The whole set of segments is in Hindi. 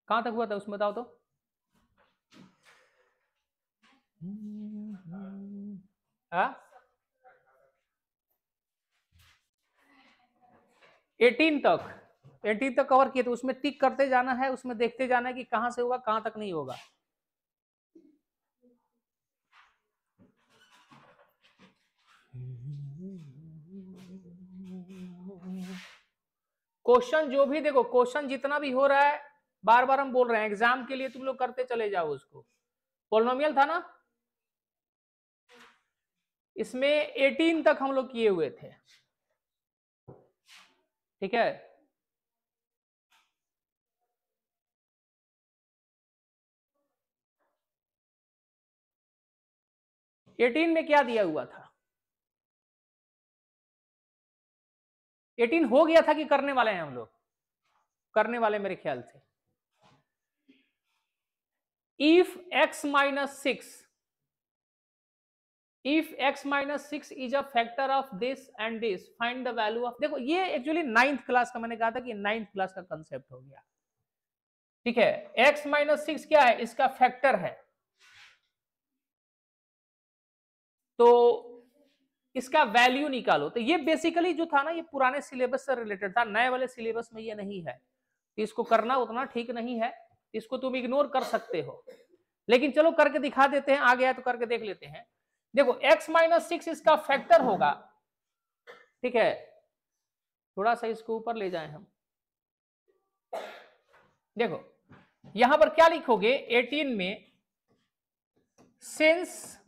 कहां तक हुआ था उसमें बताओ तो। हाँ 18 तक, 18 तक कवर किए, तो उसमें टिक करते जाना है, उसमें देखते जाना है कि कहां से होगा कहां तक नहीं होगा। क्वेश्चन जो भी देखो, क्वेश्चन जितना भी हो रहा है, बार बार हम बोल रहे हैं, एग्जाम के लिए तुम लोग करते चले जाओ उसको। पॉलिनोमियल था ना, इसमें 18 तक हम लोग किए हुए थे, ठीक है। एटीन में क्या दिया हुआ था, 18 हो गया था कि करने वाले हैं हम लोग, करने वाले मेरे ख्याल से। if x minus 6, if x minus 6 is a factor of this and this, find the value of, देखो ये एक्चुअली 9th क्लास का, मैंने कहा था कि 9th क्लास का कंसेप्ट हो गया, ठीक है। x माइनस 6 क्या है, इसका फैक्टर है, तो इसका वैल्यू निकालो। तो ये बेसिकली जो था ना, ये पुराने सिलेबस से रिलेटेड था, नए वाले सिलेबस में ये नहीं है, तो इसको करना उतना ठीक नहीं है, इसको तुम इग्नोर कर सकते हो, लेकिन चलो करके दिखा देते हैं, आ गया तो करके देख लेते हैं। देखो x माइनस 6 इसका फैक्टर होगा, ठीक है। थोड़ा सा इसको ऊपर ले जाएं हम, देखो यहां पर क्या लिखोगे 18 में, since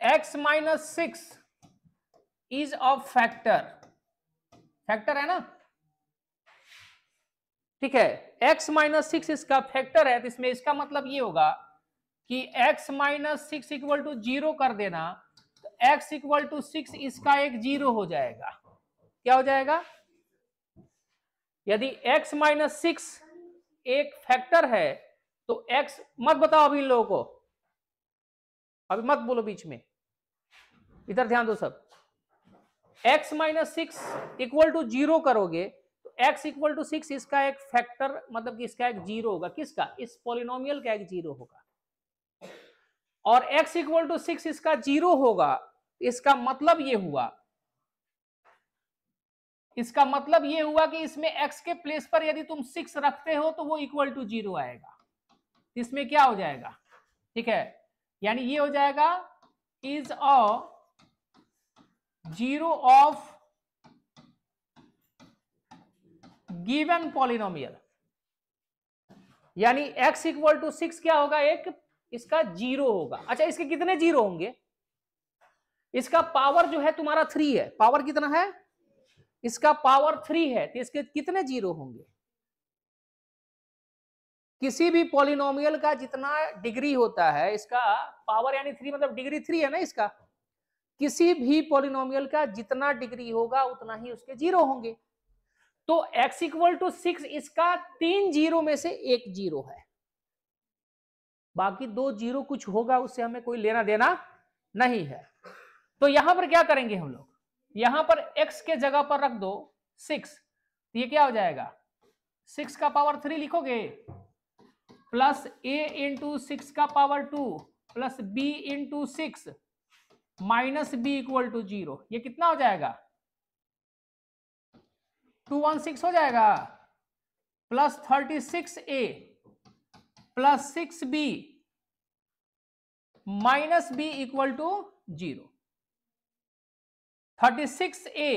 x minus 6 is a factor, factor है ना, ठीक है। x माइनस 6 इसका फैक्टर है, तो इसमें इसका मतलब ये होगा कि x माइनस 6 इक्वल टू 0 कर देना, तो x इक्वल टू 6 इसका एक 0 हो जाएगा। क्या हो जाएगा, यदि x माइनस 6 एक फैक्टर है तो x, मत बताओ अभी इन लोगों को, अभी मत बोलो बीच में, इधर ध्यान दो सब। x माइनस 6 इक्वल टू 0 करोगे तो x इक्वल टू 6 इसका एक फैक्टर, मतलब कि इसका एक 0 होगा, किसका, इस पॉलिनोमियल का एक 0 होगा, और x इक्वल टू 6 इसका 0 होगा, इसका मतलब ये हुआ, इसका मतलब ये हुआ कि इसमें x के प्लेस पर यदि तुम 6 रखते हो तो वो इक्वल टू 0 आएगा, इसमें क्या हो जाएगा, ठीक है। यानी ये हो जाएगा is a 0 of given polynomial, यानी x इक्वल टू 6 क्या होगा, एक इसका 0 होगा। अच्छा इसके कितने 0 होंगे, इसका पावर जो है तुम्हारा 3 है, पावर कितना है, इसका पावर 3 है, तो इसके कितने 0 होंगे। किसी भी पॉलिनोमियल का जितना डिग्री होता है, इसका पावर यानी 3 मतलब डिग्री 3 है ना इसका, किसी भी पॉलिनोमियल का जितना डिग्री होगा उतना ही उसके 0 होंगे। तो x इक्वल टू 6 इसका 3 0 में से एक 0 है, बाकी 2 0 कुछ होगा उससे हमें कोई लेना देना नहीं है। तो यहां पर क्या करेंगे हम लोग, यहां पर x के जगह पर रख दो 6, ये क्या हो जाएगा, 6 का पावर 3 लिखोगे, प्लस a इंटू 6 का power 2 plus b into 6 minus b equal to 0, ये कितना हो जाएगा, 216 हो जाएगा, plus 36a plus 6b minus b equal to 0, 36a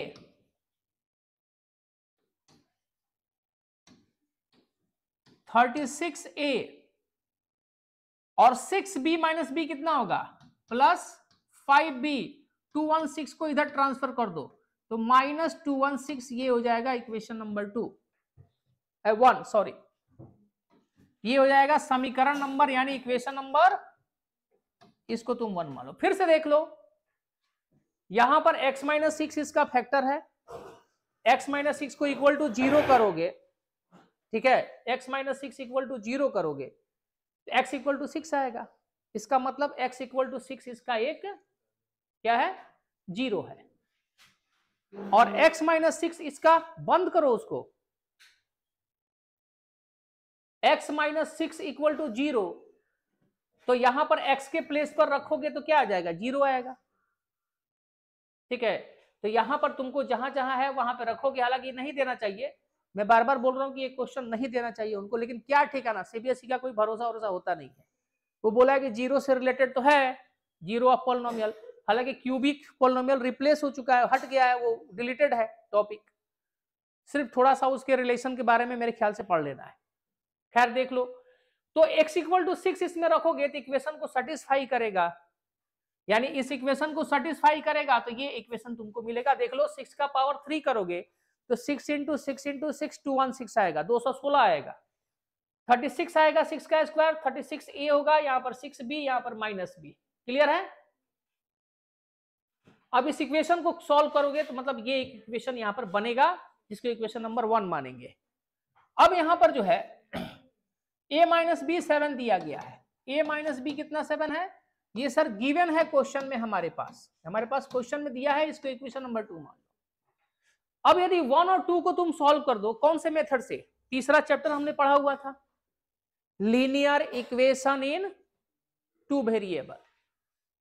और 6b माइनस b कितना होगा, प्लस 5b, 216 को इधर ट्रांसफर कर दो तो माइनस 216, ये हो जाएगा इक्वेशन नंबर 1 सॉरी, ये हो जाएगा समीकरण नंबर यानी इक्वेशन नंबर, इसको तुम 1 मान लो। फिर से देख लो, यहां पर x माइनस 6 इसका फैक्टर है, x माइनस 6 को इक्वल टू 0 करोगे, ठीक है, x माइनस 6 इक्वल टू 0 करोगे तो x इक्वल टू 6 आएगा, इसका मतलब x इक्वल टू 6 इसका एक क्या है, 0 है। और x माइनस 6 इसका बंद करो उसको, x माइनस 6 इक्वल टू 0, तो यहां पर x के प्लेस पर रखोगे तो क्या आ जाएगा, 0 आएगा। ठीक है, तो यहां पर तुमको जहां जहां है वहां पे रखोगे, हालांकि नहीं देना चाहिए, मैं बार बार बोल रहा हूं कि ये क्वेश्चन नहीं देना चाहिए उनको, लेकिन क्या ठिकाना, सीबीएसई का कोई भरोसा वरोसा होता नहीं है। वो बोला है कि 0 से रिलेटेड तो है, 0 ऑफ पॉलिनोमियल, हालांकि क्यूबिक पॉलिनोमियल रिप्लेस हो चुका है, हट गया है, वो डिलीटेड है टॉपिक, सिर्फ थोड़ा सा उसके रिलेशन के बारे में मेरे ख्याल से पढ़ लेना है। खैर देख लो, तो x इक्वल टू 6 इसमें रखोगे तो इक्वेशन को सेटिस्फाई करेगा, यानी इस इक्वेशन को सेटिस्फाई करेगा, तो ये इक्वेशन तुमको मिलेगा। देख लो 6 का पावर 3 करोगे तो 6 इंटू 6 इंटू 6 216 आएगा, 216 आएगा, 36 आएगा 6 का स्क्वायर, 36 ए होगा, यहाँ पर 6 बी, यहाँ पर माइनस बी। क्लियर है? अब इस इक्वेशन को सॉल्व करोगे तो मतलब ये इक्वेशन यहाँ पर बनेगा, जिसको इक्वेशन नंबर 1 मानेंगे। अब यहाँ पर जो है a माइनस बी 7 दिया गया है, a माइनस बी कितना 7 है, ये सर गिवन है क्वेश्चन में, हमारे पास क्वेश्चन में दिया है, इसको इक्वेशन नंबर 2 मान लो। अब यदि 1 और 2 को तुम सॉल्व कर दो, कौन से मेथड से, तीसरा चैप्टर हमने पढ़ा हुआ था, लीनियर इक्वेशन इन 2 वेरिएबल,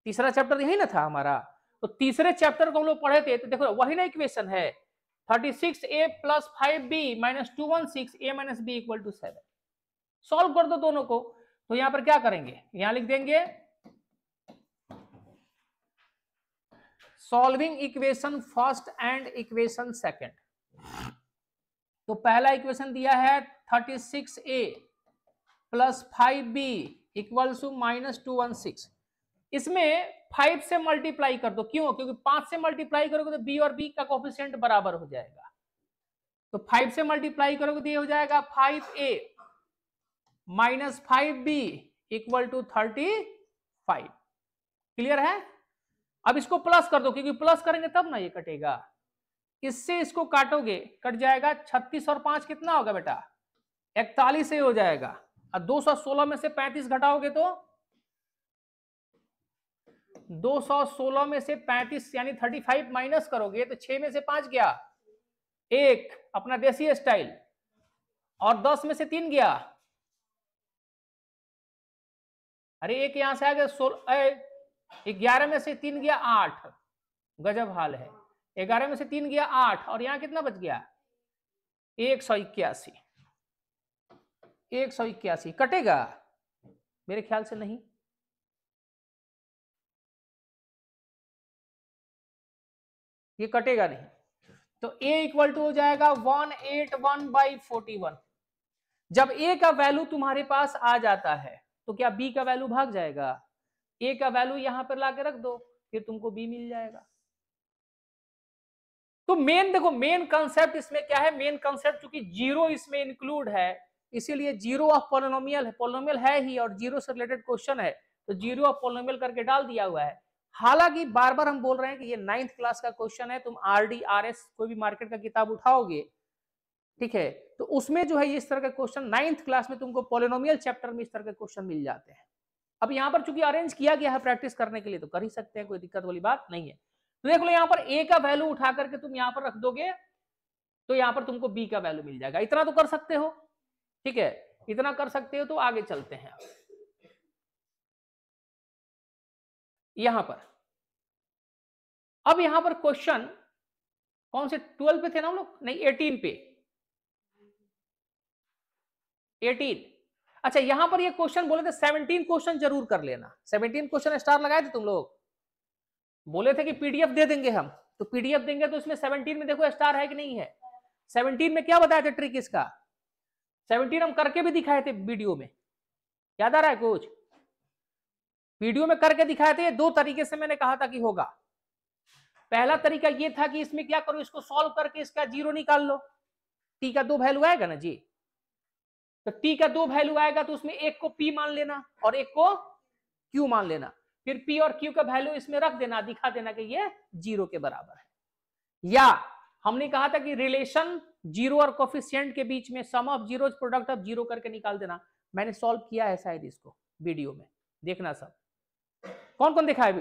तीसरा चैप्टर यही ना था हमारा, तो तीसरे चैप्टर को हम लोग पढ़े थे, तो देखो वही ना इक्वेशन है, 36a plus 5b minus 216a minus B equal to 7। Solve कर दो दोनों को, तो यहां पर क्या करेंगे, यहां लिख देंगे solving equation first and equation second. तो पहला इक्वेशन दिया है 36a plus 5b equal to minus 216, इसमें 5 से मल्टीप्लाई कर दो, क्यों, क्योंकि 5 से मल्टीप्लाई करोगे तो b और b का कोफिशिएंट बराबर हो जाएगा, तो 5 से मल्टीप्लाई करोगे तो ये हो जाएगा 5a minus 5b equal to 35। Clear है? अब इसको प्लस कर दो, क्योंकि प्लस करेंगे तब ना ये कटेगा, इससे इसको काटोगे कट जाएगा, 36 और 5 कितना होगा बेटा, 41 से हो जाएगा, और 216 में से 35 घटाओगे तो 216 में से 35 यानी 35 माइनस करोगे तो 6 में से 5 गया, 1 अपना देसी स्टाइल, और 10 में से 3 गया, अरे एक यहां से आ गया 11 में से 3 गया 8, गजब हाल है, 11 में से 3 गया 8, और यहां कितना बच गया 181, 181 कटेगा, मेरे ख्याल से नहीं, ये कटेगा नहीं, तो a इक्वल टू हो जाएगा 181/41। जब a का वैल्यू तुम्हारे पास आ जाता है तो क्या b का वैल्यू भाग जाएगा, a का वैल्यू यहां पर लाके रख दो, फिर तुमको b मिल जाएगा। तो मेन देखो, मेन कंसेप्ट इसमें क्या है, मेन कंसेप्ट चूंकि जीरो इसमें इंक्लूड है, इसीलिए जीरो ऑफ पॉलिनोमियल है, पॉलिनोमियल है ही और जीरो से रिलेटेड क्वेश्चन है, तो जीरो ऑफ पॉलिनोमियल करके डाल दिया हुआ है। हालांकि बार बार हम बोल रहे हैं कि ये 9th क्लास का क्वेश्चन है, तुम RD RS कोई भी मार्केट का किताब उठाओगे, ठीक है, तो उसमें जो है इस तरह के क्वेश्चन 9th क्लास में तुमको पॉलिनोमियल चैप्टर में इस तरह के क्वेश्चन मिल जाते हैं। अब यहाँ पर चूंकि अरेंज किया गया है प्रैक्टिस करने के लिए, तो कर ही सकते हैं, कोई दिक्कत वाली बात नहीं है। तो देख लो यहाँ पर a का वैल्यू उठा करके तुम यहाँ पर रख दोगे तो यहाँ पर तुमको b का वैल्यू मिल जाएगा, इतना तो कर सकते हो, ठीक है, इतना कर सकते हो। तो आगे चलते हैं, यहां पर अब यहां पर क्वेश्चन कौन से 12 पे थे ना हम लोग, नहीं 18 पे, 18। अच्छा यहां पर ये क्वेश्चन बोले थे 17 क्वेश्चन जरूर कर लेना, 17 क्वेश्चन स्टार लगाए थे तुम लोग, बोले थे कि पीडीएफ दे देंगे हम, तो पीडीएफ देंगे तो इसमें 17 में देखो स्टार है कि नहीं है। 17 में क्या बताया थे ट्रिक इसका, 17 हम करके भी दिखाए थे वीडियो में, याद आ रहा है कुछ, वीडियो में करके दिखाए थे। दो तरीके से मैंने कहा था कि होगा, पहला तरीका ये था कि इसमें क्या करो, इसको सॉल्व करके इसका जीरो निकाल लो, टी का 2 वैल्यू आएगा ना जी, तो टी का 2 वैल्यू आएगा तो उसमें एक को पी मान लेना और एक को क्यू मान लेना, फिर पी और क्यू का वैल्यू इसमें रख देना, दिखा देना कि ये जीरो के बराबर है। या हमने कहा था कि रिलेशन जीरो और कोफिशिएंट के बीच में sum of zero product of zero करके निकाल देना, मैंने सॉल्व किया है शायद इसको वीडियो में, देखना सब कौन कौन देखा है,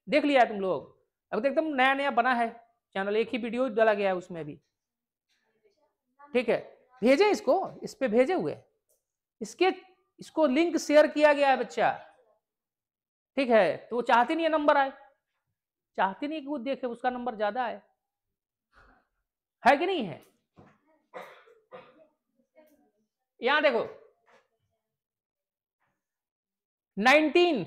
देख लिया है तुम लोग, अब तो एकदम नया नया बना है, चैनल, एक ही वीडियो डाला गया है उसमें भी, ठीक है। भेजे इसको, इस पे भेजे हुए इसको लिंक शेयर किया गया है बच्चा, ठीक है। तो वो चाहती नहीं है नंबर आए, चाहती नहीं कि वो देखे उसका नंबर ज्यादा है कि नहीं है। यहां देखो 19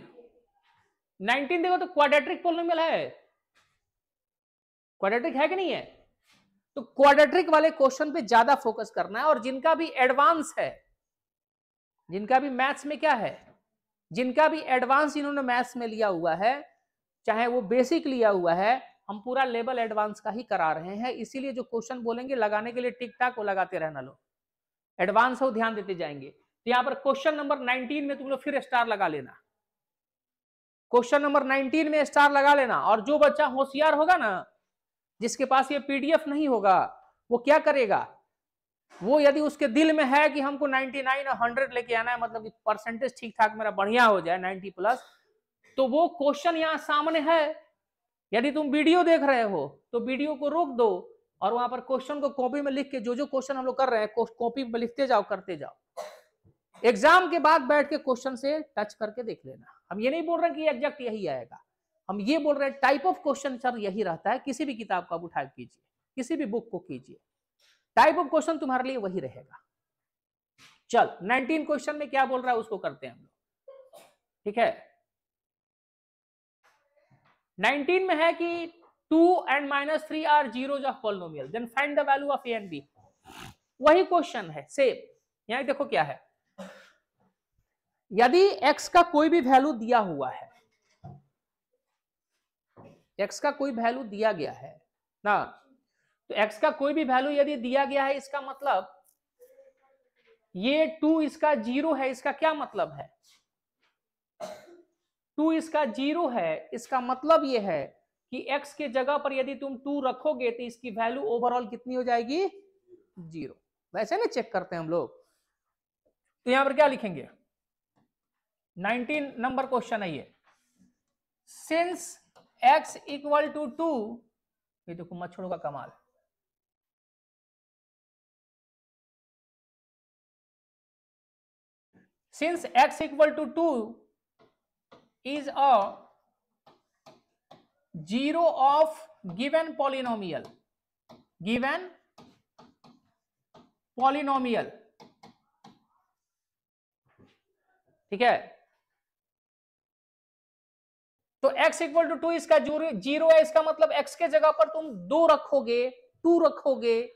देखो तो क्वाड्रेटिक पॉलिनोमियल है, क्वाड्रेटिक है कि नहीं है। तो क्वाड्रेटिक वाले क्वेश्चन पे ज्यादा फोकस करना है, और जिनका भी एडवांस है, जिनका भी मैथ्स में क्या है, जिनका भी एडवांस इन्होंने मैथ्स में लिया हुआ है, चाहे वो बेसिक लिया हुआ है, हम पूरा लेवल एडवांस का ही करा रहे हैं। इसीलिए जो क्वेश्चन बोलेंगे लगाने के लिए टिक टाक वो लगाते रहना, लो एडवांस हो ध्यान देते जाएंगे। तो यहां पर क्वेश्चन नंबर 19 में तुम लोग फिर स्टार लगा लेना, क्वेश्चन नंबर 19 में स्टार लगा लेना। और जो बच्चा होशियार होगा ना, जिसके पास ये पीडीएफ नहीं होगा, वो क्या करेगा, वो यदि उसके दिल में है कि हमको 99 और 100 लेके आना है, मतलब परसेंटेज ठीक ठाक मेरा बढ़िया हो जाए 90 प्लस, तो वो क्वेश्चन यहाँ सामने है। यदि तुम वीडियो देख रहे हो तो वीडियो को रोक दो और वहां पर क्वेश्चन को कॉपी में लिख के, जो क्वेश्चन हम लोग कर रहे हैं कॉपी में लिखते जाओ, करते जाओ। एग्जाम के बाद बैठ के क्वेश्चन से टच करके देख लेना। हम ये नहीं बोल रहे कि एग्जैक्ट यही आएगा, हम ये बोल रहे हैं टाइप ऑफ क्वेश्चन सर यही रहता है। किसी भी किताब का उठा कीजिए, किसी भी बुक को कीजिए, टाइप ऑफ क्वेश्चन तुम्हारे लिए वही रहेगा। चल 19 क्वेश्चन में क्या बोल रहा है उसको करते हैं हम लोग, ठीक है। 19 में है कि 2 and -3 are zeros of polynomial, then find the value of a and b. वही क्वेश्चन है सेम। यहां देखो क्या है, यदि x का कोई भी वैल्यू दिया हुआ है, x का कोई वैल्यू दिया गया है ना, तो x का कोई भी वैल्यू यदि दिया गया है, इसका मतलब ये 2 इसका 0 है। इसका क्या मतलब है, 2 इसका 0 है, इसका मतलब ये है कि x के जगह पर यदि तुम 2 रखोगे तो इसकी वैल्यू ओवरऑल कितनी हो जाएगी, 0। वैसे ना चेक करते हैं हम लोग। तो यहां पर क्या लिखेंगे, 19 नंबर क्वेश्चन है ये, सिंस x इक्वल टू 2, ये देखो मच्छरों का कमाल, since x equal to 2 is a zero of given polynomial, given polynomial, ठीक है। तो x इक्वल टू 2 इसका 0 है, इसका मतलब x के जगह पर तुम 2 रखोगे, 2 रखोगे,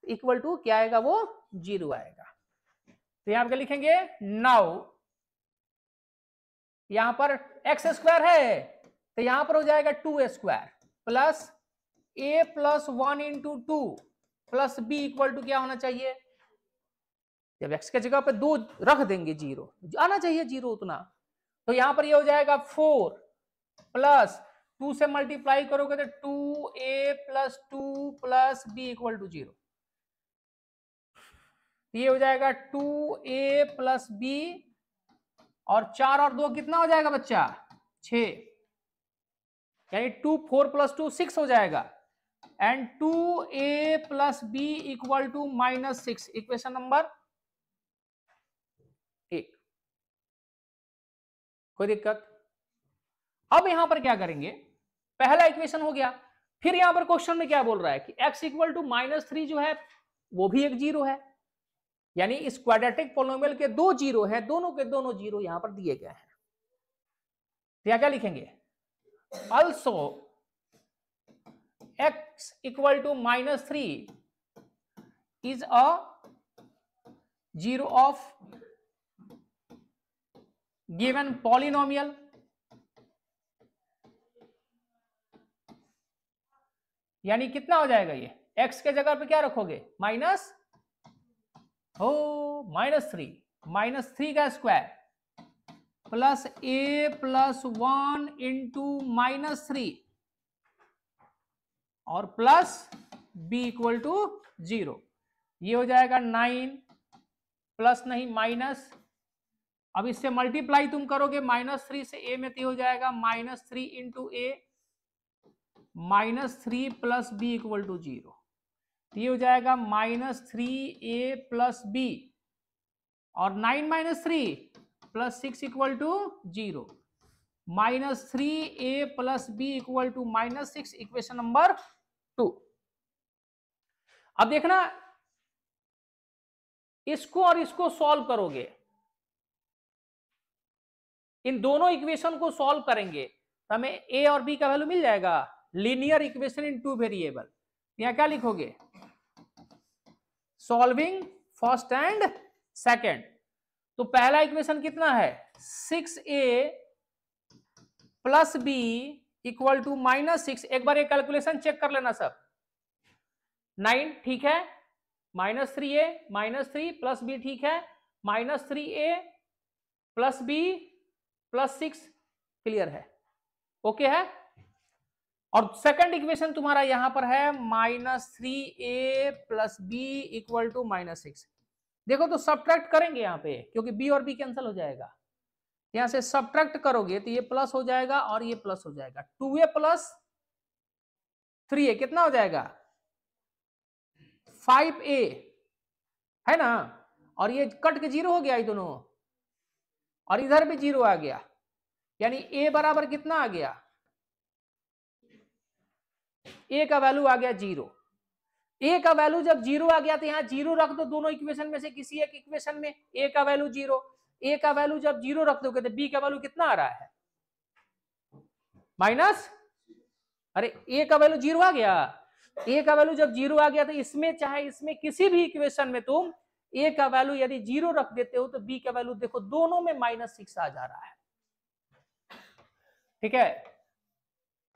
इक्वल टू क्या आएगा, वो 0 आएगा। तो यहां पर लिखेंगे नाउ, यहां पर एक्स स्क्वायर है तो यहां पर हो जाएगा 2 square plus a plus 1 into 2 plus b equal to क्या होना चाहिए, जब x के जगह पे 2 रख देंगे 0 आना चाहिए 0 उतना। तो यहां पर ये हो जाएगा 4 प्लस 2 से मल्टीप्लाई करोगे तो 2a plus 2 plus b equal to 0। ये हो जाएगा 2a प्लस b, और 4 और 2 कितना हो जाएगा बच्चा, 6, यानी 2 4 प्लस 2 6 हो जाएगा। And 2a plus b equal to -6, equation number 1। कोई दिक्कत। अब यहां पर क्या करेंगे, पहला इक्वेशन हो गया, फिर यहां पर क्वेश्चन में क्या बोल रहा है कि x इक्वल टू -3 जो है वो भी एक 0 है, यानी इस क्वाड्रेटिक पॉलिनोमियल के 2 0 हैं, दोनों के दोनों 0 यहां पर दिए गए हैं। तो क्या लिखेंगे, also x equal to -3 is a 0 of given polynomial, यानी कितना हो जाएगा, ये x के जगह पे क्या रखोगे, माइनस -3 का square plus a plus 1 into -3 और प्लस b इक्वल टू 0। ये हो जाएगा 9 प्लस नहीं माइनस, अब इससे मल्टीप्लाई तुम करोगे -3 से a में तो हो जाएगा -3 into a -3 plus b equal to 0। ये हो जाएगा -3a प्लस बी, और 9 - 3 plus 6 equal to 0। -3a plus b equal to -6, equation number 2। अब देखना, इसको और इसको सॉल्व करोगे, इन दोनों इक्वेशन को सॉल्व करेंगे तो हमें a और b का वैल्यू मिल जाएगा। Linear equation in 2 variable. यहां क्या लिखोगे? Solving first and second. तो पहला इक्वेशन कितना है? 6a plus b equal to -6। एक बार ये कैलकुलेशन चेक कर लेना सब। 9 ठीक है, -3a -3 प्लस बी ठीक है, -3a plus b plus 6 clear है, ओके है। और सेकंड इक्वेशन तुम्हारा यहां पर है -3a plus b equal to -6। देखो तो सब्ट्रैक्ट करेंगे यहां पे, क्योंकि b और b कैंसिल हो जाएगा। यहां से सब्ट्रैक्ट करोगे तो ये प्लस हो जाएगा और ये प्लस हो जाएगा। 2a प्लस 3a कितना हो जाएगा? 5a है ना, और ये कट के 0 हो गया ये दोनों, और इधर भी 0 आ गया, यानी a बराबर कितना आ गया? a का वैल्यू आ गया 0। a का वैल्यू जब 0 आ गया तो यहां 0 रख दो दोनों इक्वेशन में से किसी एक इक्वेशन में। a का वैल्यू 0, a का वैल्यू जब 0 रख दोगे तो b का वैल्यू कितना आ रहा है? माइनस, अरे a का वैल्यू 0 आ गया। a का वैल्यू जब 0 आ गया तो इसमें चाहे इसमें किसी भी इक्वेशन में तुम a का वैल्यू यदि 0 रख देते हो तो b का वैल्यू देखो दोनों में -6 आ जा रहा है, ठीक है।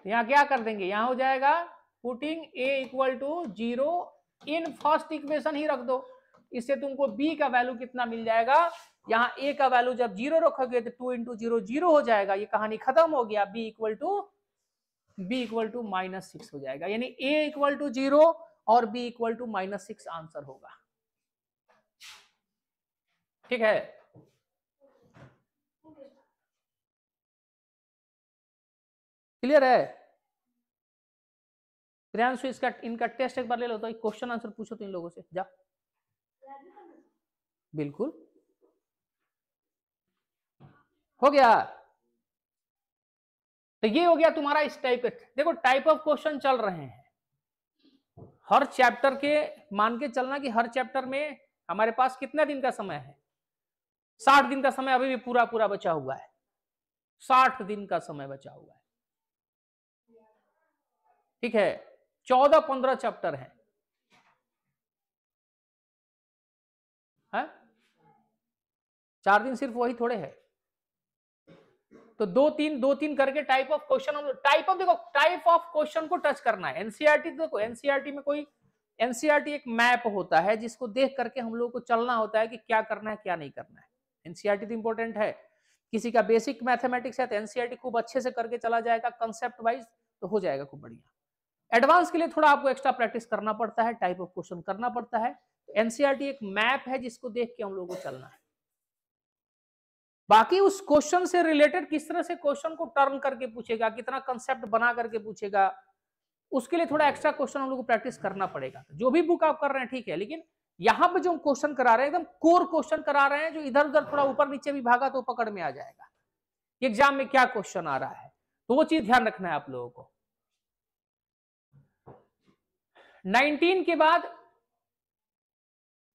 यहां क्या कर देंगे? यहां हो जाएगा putting a equal to 0 in first equation ही रख दो, इससे तुमको b का वैल्यू कितना मिल जाएगा? यहाँ a का वैल्यू जब 0 रखोगे तो 2 × 0 0 हो जाएगा, ये कहानी खत्म हो गया। b इक्वल टू -6 हो जाएगा, यानी a इक्वल टू 0 और b इक्वल टू -6 आंसर होगा, ठीक है। क्लियर है? प्रियांशु इसका इनका टेस्ट एक बार ले लो तो क्वेश्चन आंसर पूछो तो इन लोगों से, जा। बिल्कुल हो गया। तो ये हो गया तुम्हारा इस टाइप के। देखो टाइप ऑफ क्वेश्चन चल रहे हैं हर चैप्टर के, मान के चलना कि हर चैप्टर में हमारे पास कितना दिन का समय है? 60 दिन का समय अभी भी पूरा पूरा बचा हुआ है। 60 दिन का समय बचा हुआ है, ठीक है। 14-15 चैप्टर है, 4 दिन सिर्फ वही थोड़े है। तो 2-3 करके type of question, type of देखो टाइप ऑफ क्वेश्चन को टच करना है। एनसीईआरटी देखो, एनसीईआरटी में कोई एनसीईआरटी एक मैप होता है जिसको देख करके हम लोग को चलना होता है कि क्या करना है क्या नहीं करना है। एनसीईआरटी तो इंपॉर्टेंट है। किसी का बेसिक मैथमेटिक्स है तो एनसीईआरटी खूब अच्छे से करके चला जाएगा कंसेप्ट वाइज, तो हो जाएगा खूब बढ़िया। एडवांस के लिए थोड़ा आपको एक्स्ट्रा प्रैक्टिस करना पड़ता है, टाइप ऑफ क्वेश्चन करना पड़ता है। एनसीईआरटी एक मैप है जिसको देख के हम लोगों को चलना है। बाकी उस क्वेश्चन से रिलेटेड किस तरह से क्वेश्चन को टर्न करके पूछेगा, कितना कंसेप्ट बना करके पूछेगा, उसके लिए थोड़ा एक्स्ट्रा क्वेश्चन हम लोग को प्रैक्टिस करना पड़ेगा। जो भी बुक आप कर रहे हैं ठीक है, लेकिन यहाँ पे जो क्वेश्चन करा रहे हैं एकदम कोर क्वेश्चन करा रहे हैं, जो इधर उधर थोड़ा ऊपर नीचे भी भागा तो पकड़ में आ जाएगा एग्जाम में क्या क्वेश्चन आ रहा है। तो वो चीज ध्यान रखना है आप लोगों को। 19 के बाद,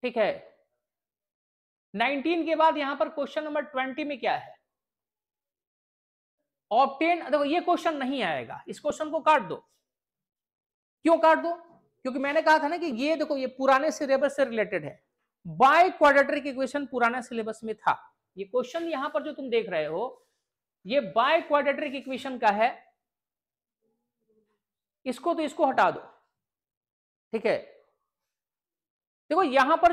ठीक है, 19 के बाद यहां पर क्वेश्चन नंबर 20 में क्या है? ऑब्टेन। देखो ये क्वेश्चन नहीं आएगा, इस क्वेश्चन को काट दो। क्यों काट दो? क्योंकि मैंने कहा था ना कि ये देखो ये पुराने सिलेबस से रिलेटेड है। बाय क्वाड्रेटिक इक्वेशन पुराने सिलेबस में था। ये क्वेश्चन यहां पर जो तुम देख रहे हो ये बाय क्वाड्रेटिक इक्वेशन का है, इसको तो इसको हटा दो, ठीक है। देखो यहां पर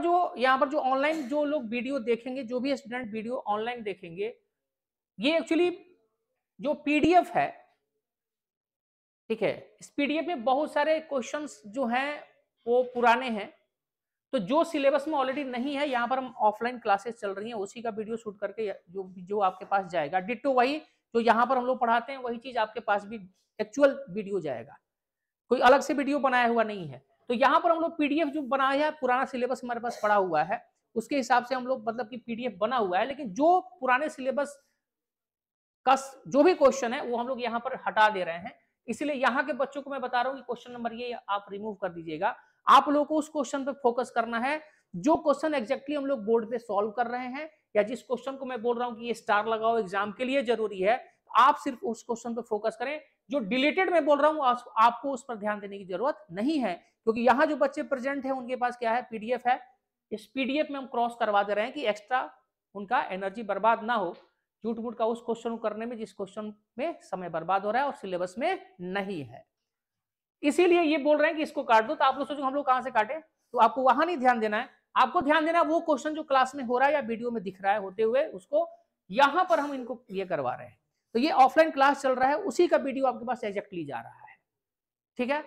जो ऑनलाइन जो लोग वीडियो देखेंगे, जो भी स्टूडेंट वीडियो ऑनलाइन देखेंगे, ये एक्चुअली जो पीडीएफ है, ठीक है, इस पीडीएफ में बहुत सारे क्वेश्चंस जो हैं वो पुराने हैं। तो जो सिलेबस में ऑलरेडी नहीं है, यहाँ पर हम ऑफलाइन क्लासेस चल रही हैं, उसी का वीडियो शूट करके जो आपके पास जाएगा, डिट्टो वही जो यहाँ पर हम लोग पढ़ाते हैं वही चीज आपके पास भी एक्चुअल वीडियो जाएगा। कोई अलग से वीडियो बनाया हुआ नहीं है। तो यहाँ पर हम लोग पीडीएफ जो बनाया है, पुराना सिलेबस हमारे पास पड़ा हुआ है, उसके हिसाब से हम लोग मतलब कि पीडीएफ बना हुआ है, लेकिन जो पुराने सिलेबस का जो भी क्वेश्चन है वो हम लोग यहाँ पर हटा दे रहे हैं। इसलिए यहाँ के बच्चों को मैं बता रहा हूँ कि क्वेश्चन नंबर ये आप रिमूव कर दीजिएगा। आप लोगों को उस क्वेश्चन पे फोकस करना है जो क्वेश्चन एग्जैक्टली हम लोग बोर्ड पे सॉल्व कर रहे हैं, या जिस क्वेश्चन को मैं बोल रहा हूँ कि ये स्टार लगाओ एग्जाम के लिए जरूरी है, आप सिर्फ उस क्वेश्चन पे फोकस करें। जो डिलीटेड मैं बोल रहा हूँ आपको उस पर ध्यान देने की जरूरत नहीं है, क्योंकि यहाँ जो बच्चे प्रेजेंट है उनके पास क्या है, पीडीएफ है। इस पीडीएफ में हम क्रॉस करवा दे रहे हैं कि एक्स्ट्रा उनका एनर्जी बर्बाद ना हो झूठ मूठ का उस क्वेश्चन को करने में जिस क्वेश्चन में समय बर्बाद हो रहा है और सिलेबस में नहीं है। इसीलिए ये बोल रहे हैं कि इसको काट दो। तो आप लोग सोचो हम लोग कहां से काटे, तो आपको वहां नहीं ध्यान देना है, आपको ध्यान देना है वो क्वेश्चन जो क्लास में हो रहा है या वीडियो में दिख रहा है होते हुए, उसको यहां पर हम इनको ये करवा रहे हैं। तो ये ऑफलाइन क्लास चल रहा है, उसी का वीडियो आपके पास एग्जैक्टली जा रहा है, ठीक है।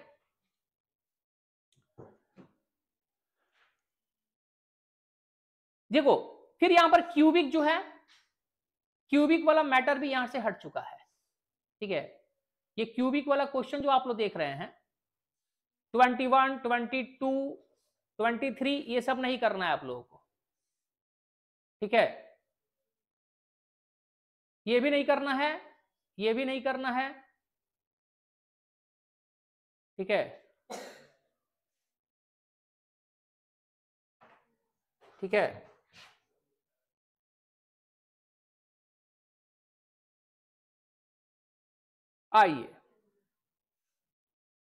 देखो फिर यहां पर क्यूबिक जो है, क्यूबिक वाला मैटर भी यहां से हट चुका है, ठीक है। ये क्यूबिक वाला क्वेश्चन जो आप लोग देख रहे हैं 21, 22, 23, ये सब नहीं करना है आप लोगों को, ठीक है। ये भी नहीं करना है, ये भी नहीं करना है, ठीक है, ठीक है। आइए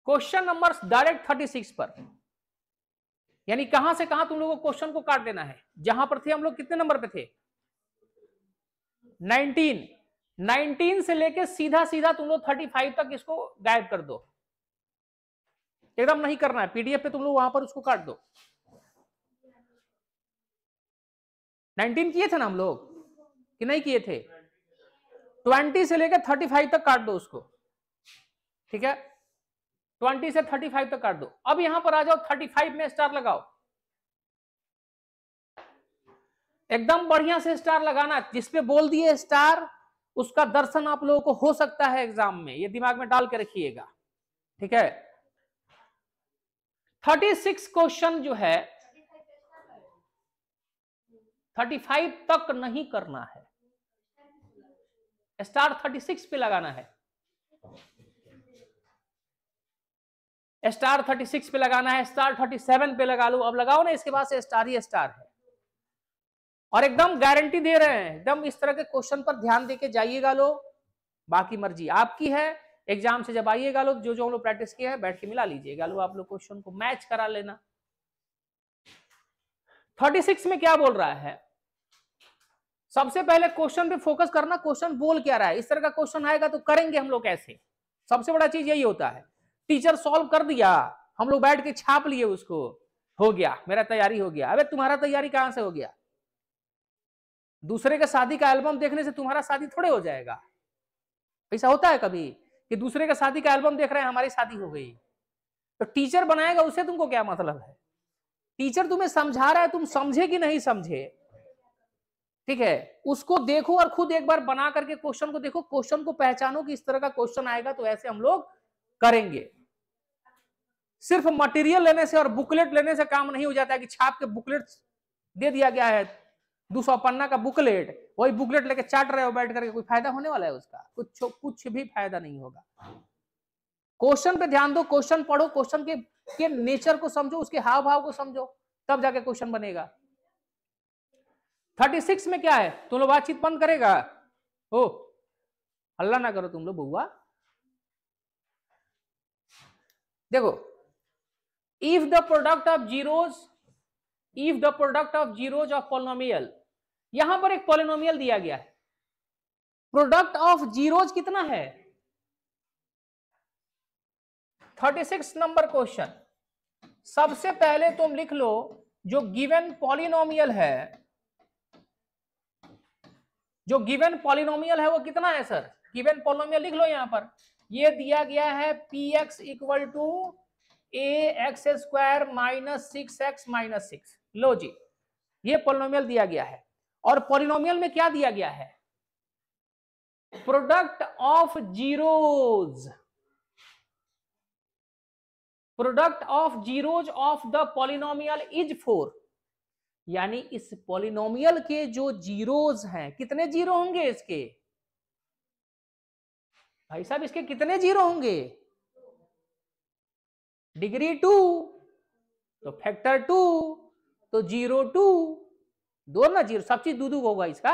क्वेश्चन नंबर डायरेक्ट 36 पर, यानी कहां से कहां तुम लोगों को क्वेश्चन को काट देना है। जहां पर थे हम लोग कितने नंबर पे थे, 19 से लेके सीधा सीधा तुम लोग 35 तक इसको गायब कर दो, एकदम नहीं करना है। पीडीएफ पे तुम लोग वहां पर उसको काट दो। 19 किए थे ना हम लोग कि नहीं किए थे, 20 से लेकर 35 तक काट दो उसको, ठीक है। 20 से 35 तक काट दो। अब यहां पर आ जाओ 35 में स्टार लगाओ, एकदम बढ़िया से स्टार लगाना। जिसपे बोल दिए स्टार उसका दर्शन आप लोगों को हो सकता है एग्जाम में, ये दिमाग में डाल के रखिएगा, ठीक है। 36 क्वेश्चन जो है 35 तक नहीं करना है, स्टार 36 पे लगाना है, स्टार 36 पे लगाना है, स्टार 37 पे लगा लो। अब लगाओ ना, इसके बाद से स्टार ही स्टार है। और एकदम गारंटी दे रहे हैं, एकदम इस तरह के क्वेश्चन पर ध्यान देके जाइएगा लो, बाकी मर्जी आपकी है। एग्जाम से जब आइएगा लो, जो जो हम लोग प्रैक्टिस किया है बैठ के मिला लीजिएगा लो, आप लोग क्वेश्चन को मैच करा लेना। 36 में क्या बोल रहा है, सबसे पहले क्वेश्चन पे फोकस करना, क्वेश्चन बोल क्या रहा है। इस तरह का क्वेश्चन आएगा तो करेंगे हम लोग कैसे, सबसे बड़ा चीज यही होता है। टीचर सॉल्व कर दिया, हम लोग बैठ के छाप लिए उसको, हो गया मेरा तैयारी हो गया। अबे तुम्हारा तैयारी कहां से हो गया, दूसरे के शादी का एल्बम देखने से तुम्हारा शादी थोड़े हो जाएगा। ऐसा होता है कभी कि दूसरे का शादी का एल्बम देख रहे हैं हमारी शादी हो गई, तो टीचर बनाएगा उससे तुमको क्या मतलब है। टीचर तुम्हें समझा रहा है, तुम समझे कि नहीं समझे, ठीक है। उसको देखो और खुद एक बार बना करके क्वेश्चन को देखो, क्वेश्चन को पहचानो कि इस तरह का क्वेश्चन आएगा तो ऐसे हम लोग करेंगे। सिर्फ मटेरियल लेने से और बुकलेट लेने से काम नहीं हो जाता है कि छाप के बुकलेट दे दिया गया है 200 पन्ना का बुकलेट, वही बुकलेट लेके चाट रहे हो बैठ करके, कोई फायदा होने वाला है उसका, कुछ भी फायदा नहीं होगा। क्वेश्चन पे ध्यान दो, क्वेश्चन पढ़ो, क्वेश्चन के नेचर को समझो, उसके हाव भाव को समझो, तब जाके क्वेश्चन बनेगा। 36 में क्या है, तुम लोग बातचीत बंद करेगा, हो हल्ला ना करो तुम लोग बुआ। देखो, if the product of zeros of polynomial, यहां पर एक पॉलिनोमियल दिया गया है, प्रोडक्ट ऑफ जीरोज कितना है 36 नंबर क्वेश्चन। सबसे पहले तुम लिख लो जो गिवन पॉलिनोमियल है, जो गिवन पॉलिनोमियल है वो कितना है सर, गिवन पॉलिनोमियल लिख लो यहां पर, ये दिया गया है px equal to ax square minus 6x minus 6। लो जी, ये पॉलिनोमियल दिया गया है। और पॉलिनोमियल में क्या दिया गया है, product of zeros, product of zeros of the polynomial is 4, यानी इस पॉलिनोमियल के जो जीरोज हैं, कितने जीरो होंगे इसके भाई साहब, इसके कितने जीरो होंगे? डिग्री 2 तो फैक्टर 2 तो 0 2, दो ना जीरो, सब चीज दो होगा इसका।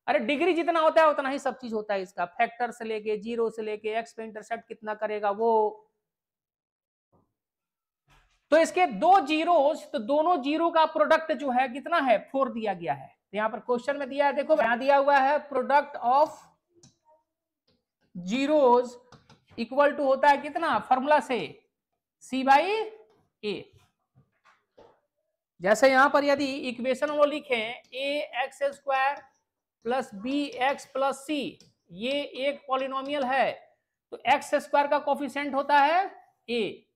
अरे डिग्री जितना होता है उतना ही सब चीज होता है इसका, फैक्टर से लेके जीरो से लेके एक्स पे इंटरसेप्ट कितना करेगा वो। तो इसके दो जीरोस, तो दोनों जीरो का प्रोडक्ट जो है कितना है 4 दिया गया है। तो यहां पर क्वेश्चन में दिया है, देखो यहां दिया हुआ है product of zeros equal to होता है कितना, फॉर्मूला से सी बाई ए। जैसे यहां पर यदि इक्वेशन वो लिखें a x square plus b x plus c, ये एक पॉलिनोमियल है, तो एक्स स्क्वायर का कोफिशिएंट होता है ए,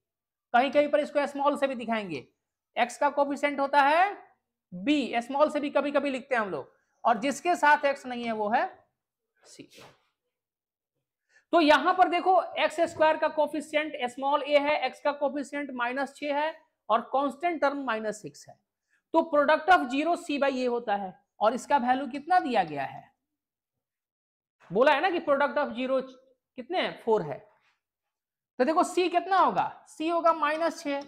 कहीं कहीं पर इसको स्मॉल से भी दिखाएंगे, एक्स का कोफिशिएंट होता है बी, स्मॉल से भी कभी कभी लिखते हैं हम लोग, और जिसके साथ एक्स नहीं है वो है सी। तो यहां पर देखो एक्स स्क्वायर का कोफिशिएंट स्मॉल ए है, एक्स का कोफिशिएंट -6 है और कांस्टेंट टर्म -6 है। तो product of zero c by a होता है, और इसका वैल्यू कितना दिया गया है, बोला है ना कि प्रोडक्ट ऑफ जीरो कितने 4 है। तो देखो सी कितना होगा, सी होगा -6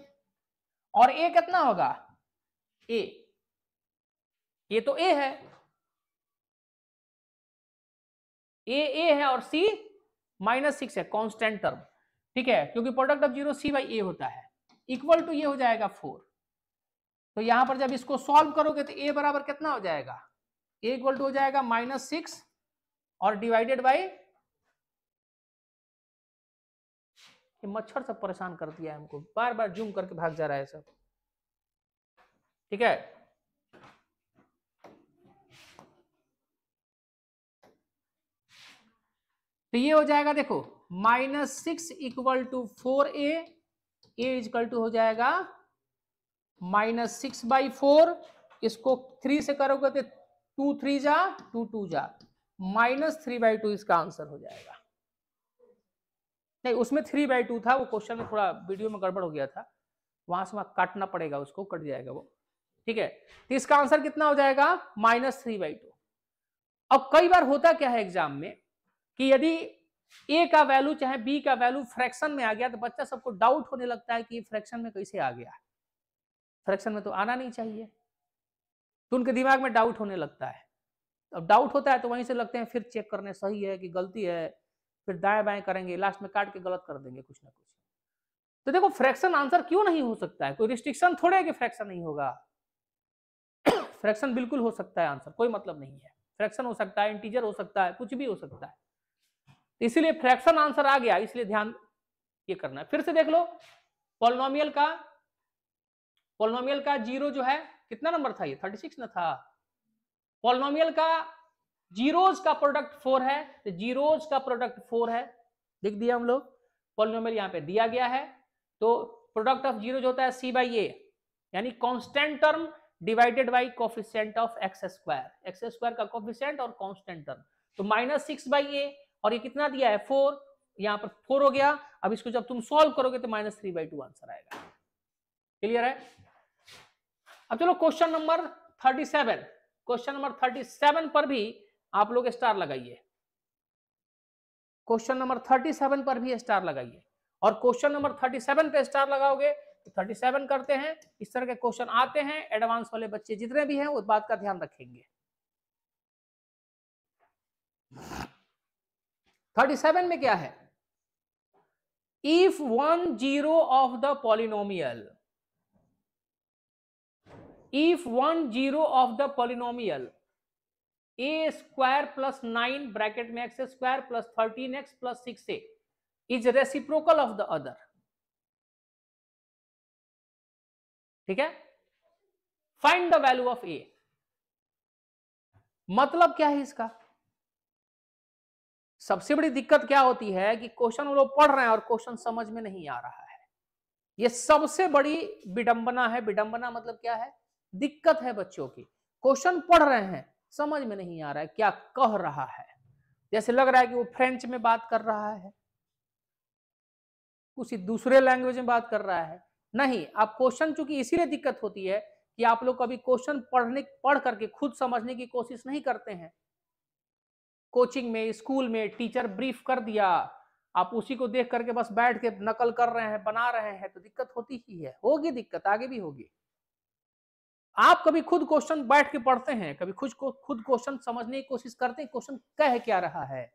और ए कितना होगा, ए तो ए है, ए है और सी -6 है, कांस्टेंट टर्म, ठीक है, क्योंकि product of zero c by a होता है, इक्वल टू ये हो जाएगा 4। तो यहां पर जब इसको सॉल्व करोगे तो ए बराबर कितना हो जाएगा, ए इक्वल टू हो जाएगा -6 और डिवाइडेड बाई, ये मच्छर सब परेशान कर दिया है हमको, बार बार जूम करके भाग जा रहा है सब, ठीक है। तो ये हो जाएगा देखो -6 equal to 4a, a equal to हो जाएगा -6/4, इसको 3 से करोगे तो 2 3 जा 2 2 जा, -3/2 इसका आंसर हो जाएगा। नहीं उसमें 3/2 था, वो क्वेश्चन में थोड़ा वीडियो में गड़बड़ हो गया था, वहां से वहां काटना पड़ेगा, उसको कट जाएगा वो, ठीक है। तो इसका आंसर कितना हो जाएगा -3/2। अब कई बार होता क्या है एग्जाम में कि यदि ए का वैल्यू चाहे बी का वैल्यू फ्रैक्शन में आ गया तो बच्चा सबको डाउट होने लगता है कि ये फ्रैक्शन में कैसे आ गया, फ्रैक्शन में तो आना नहीं चाहिए, तो उनके दिमाग में डाउट होने लगता है। अब डाउट होता है तो वहीं से लगते हैं फिर चेक करने सही है कि गलती है, फिर दाएं बाएं करेंगे, लास्ट में काट के गलत कर देंगे कुछ ना कुछ। तो देखो फ्रैक्शन आंसर क्यों नहीं हो सकता है, कोई रिस्ट्रिक्शन थोड़े है कि फ्रैक्शन नहीं होगा फ्रैक्शन बिल्कुल हो सकता है आंसर, कोई मतलब नहीं है, फ्रैक्शन हो सकता है, इंटीजर हो सकता है, कुछ भी हो सकता है, इसीलिए फ्रैक्शन आंसर आ गया, इसलिए ध्यान ये करना है। फिर से देख लो पॉलिनोमियल का जीरो जो है कितना नंबर था, ये 36 ना था। पॉलिनोमियल का जीरोज का प्रोडक्ट 4 है, तो जीरोज का प्रोडक्ट 4 है, लिख दिया हम लोग, पॉलिनोमियल यहां पे दिया गया है, तो प्रोडक्ट ऑफ जीरोज होता है सी बाई ए, यानी constant term divided by coefficient of x square का कोफिशिएंट और कांस्टेंट टर्म, तो -6/a, और ये कितना दिया है 4, यहां पर 4 हो गया। अब इसको जब तुम सॉल्व करोगे तो -3/2 आंसर आएगा, क्लियर है। अब चलो क्वेश्चन नंबर 37, क्वेश्चन नंबर 37 पर भी आप लोग स्टार लगाइए, क्वेश्चन नंबर 37 पर भी स्टार लगाइए, और क्वेश्चन नंबर 37 पे स्टार लगाओगे तो 37 करते हैं, इस तरह के क्वेश्चन आते हैं, एडवांस वाले बच्चे जितने भी हैं उस बात का ध्यान रखेंगे। 37 में क्या है, if 1 0 of the polynomial, if 1 0 of the polynomial a square plus 9 bracket में x square plus 13x plus 6a is reciprocal of the other, ठीक है, find the value of a, मतलब क्या है इसका। सबसे बड़ी दिक्कत क्या होती है कि क्वेश्चन वो लोग पढ़ रहे हैं और क्वेश्चन समझ में नहीं आ रहा है, ये सबसे बड़ी विडंबना है। विडंबना मतलब क्या है, दिक्कत है बच्चों की, क्वेश्चन पढ़ रहे हैं समझ में नहीं आ रहा है क्या कह रहा है, जैसे लग रहा है कि वो फ्रेंच में बात कर रहा है, उसी दूसरे लैंग्वेज में बात कर रहा है। नहीं, आप क्वेश्चन, चूंकि इसीलिए दिक्कत होती है कि आप लोग कभी क्वेश्चन पढ़ करके खुद समझने की कोशिश नहीं करते हैं। कोचिंग में, स्कूल में टीचर ब्रीफ कर दिया, आप उसी को देख करके बस बैठ के नकल कर रहे हैं, बना रहे हैं, तो दिक्कत होती ही है, होगी दिक्कत, आगे भी होगी। आप कभी खुद क्वेश्चन बैठ के पढ़ते हैं, कभी खुद क्वेश्चन समझने की कोशिश करते हैं, क्वेश्चन कह क्या रहा है,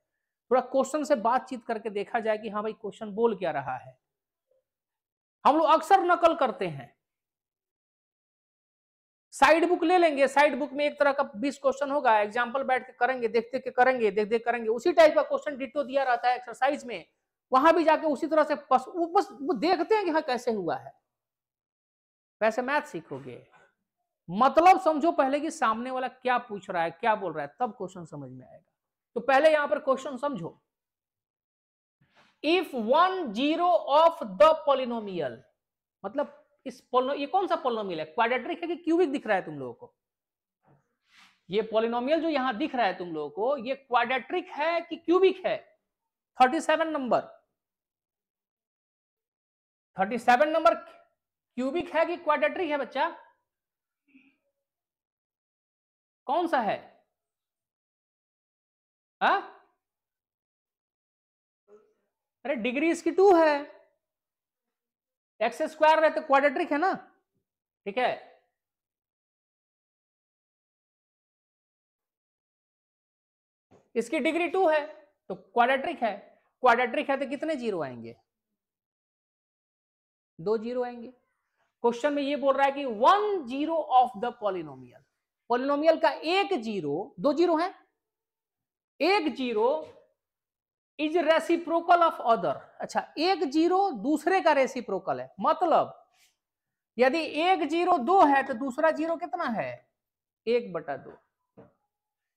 थोड़ा क्वेश्चन से बातचीत करके देखा जाए कि हाँ भाई क्वेश्चन बोल क्या रहा है। हम लोग अक्सर नकल करते हैं, साइड बुक ले लेंगे, साइड बुक में एक तरह का 20 क्वेश्चन होगा, एग्जाम्पल बैठ के करेंगे, देखते के करेंगे, देख देख करेंगे, उसी टाइप का क्वेश्चन डिटो दिया रहता है एक्सरसाइज में, वहां भी जाके उसी तरह से बस वो देखते हैं कि हाँ कैसे हुआ है। वैसे मैथ सीखोगे, मतलब समझो पहले कि सामने वाला क्या पूछ रहा है, क्या बोल रहा है, तब क्वेश्चन समझ में आएगा। तो पहले यहां पर क्वेश्चन समझो। If 1 zero of the polynomial, मतलब ये कौन सा पॉलिनोमियल है, क्वाड्रेटिक है कि क्यूबिक दिख रहा है तुम लोगों को? ये पॉलिनोमियल जो यहां दिख रहा है तुम लोगों को, ये क्वाड्रेटिक है कि क्यूबिक है? 37 नंबर, 37 नंबर क्यूबिक है कि क्वाड्रेटिक है बच्चा? कौन सा है? हा? अरे डिग्री इसकी 2 है, एक्स स्क्वायर रहते क्वाड्रेटिक है ना, ठीक है। इसकी डिग्री 2 है तो क्वाड्रेटिक है, क्वाड्रेटिक है तो कितने जीरो आएंगे? 2 जीरो आएंगे। क्वेश्चन में ये बोल रहा है कि 1 zero of the polynomial, polynomial का एक जीरो, 2 जीरो है, एक zero is reciprocal of other. अच्छा, एक जीरो दूसरे का रेसिप्रोकल है, मतलब यदि एक जीरो 2 है तो दूसरा जीरो कितना है? 1/2।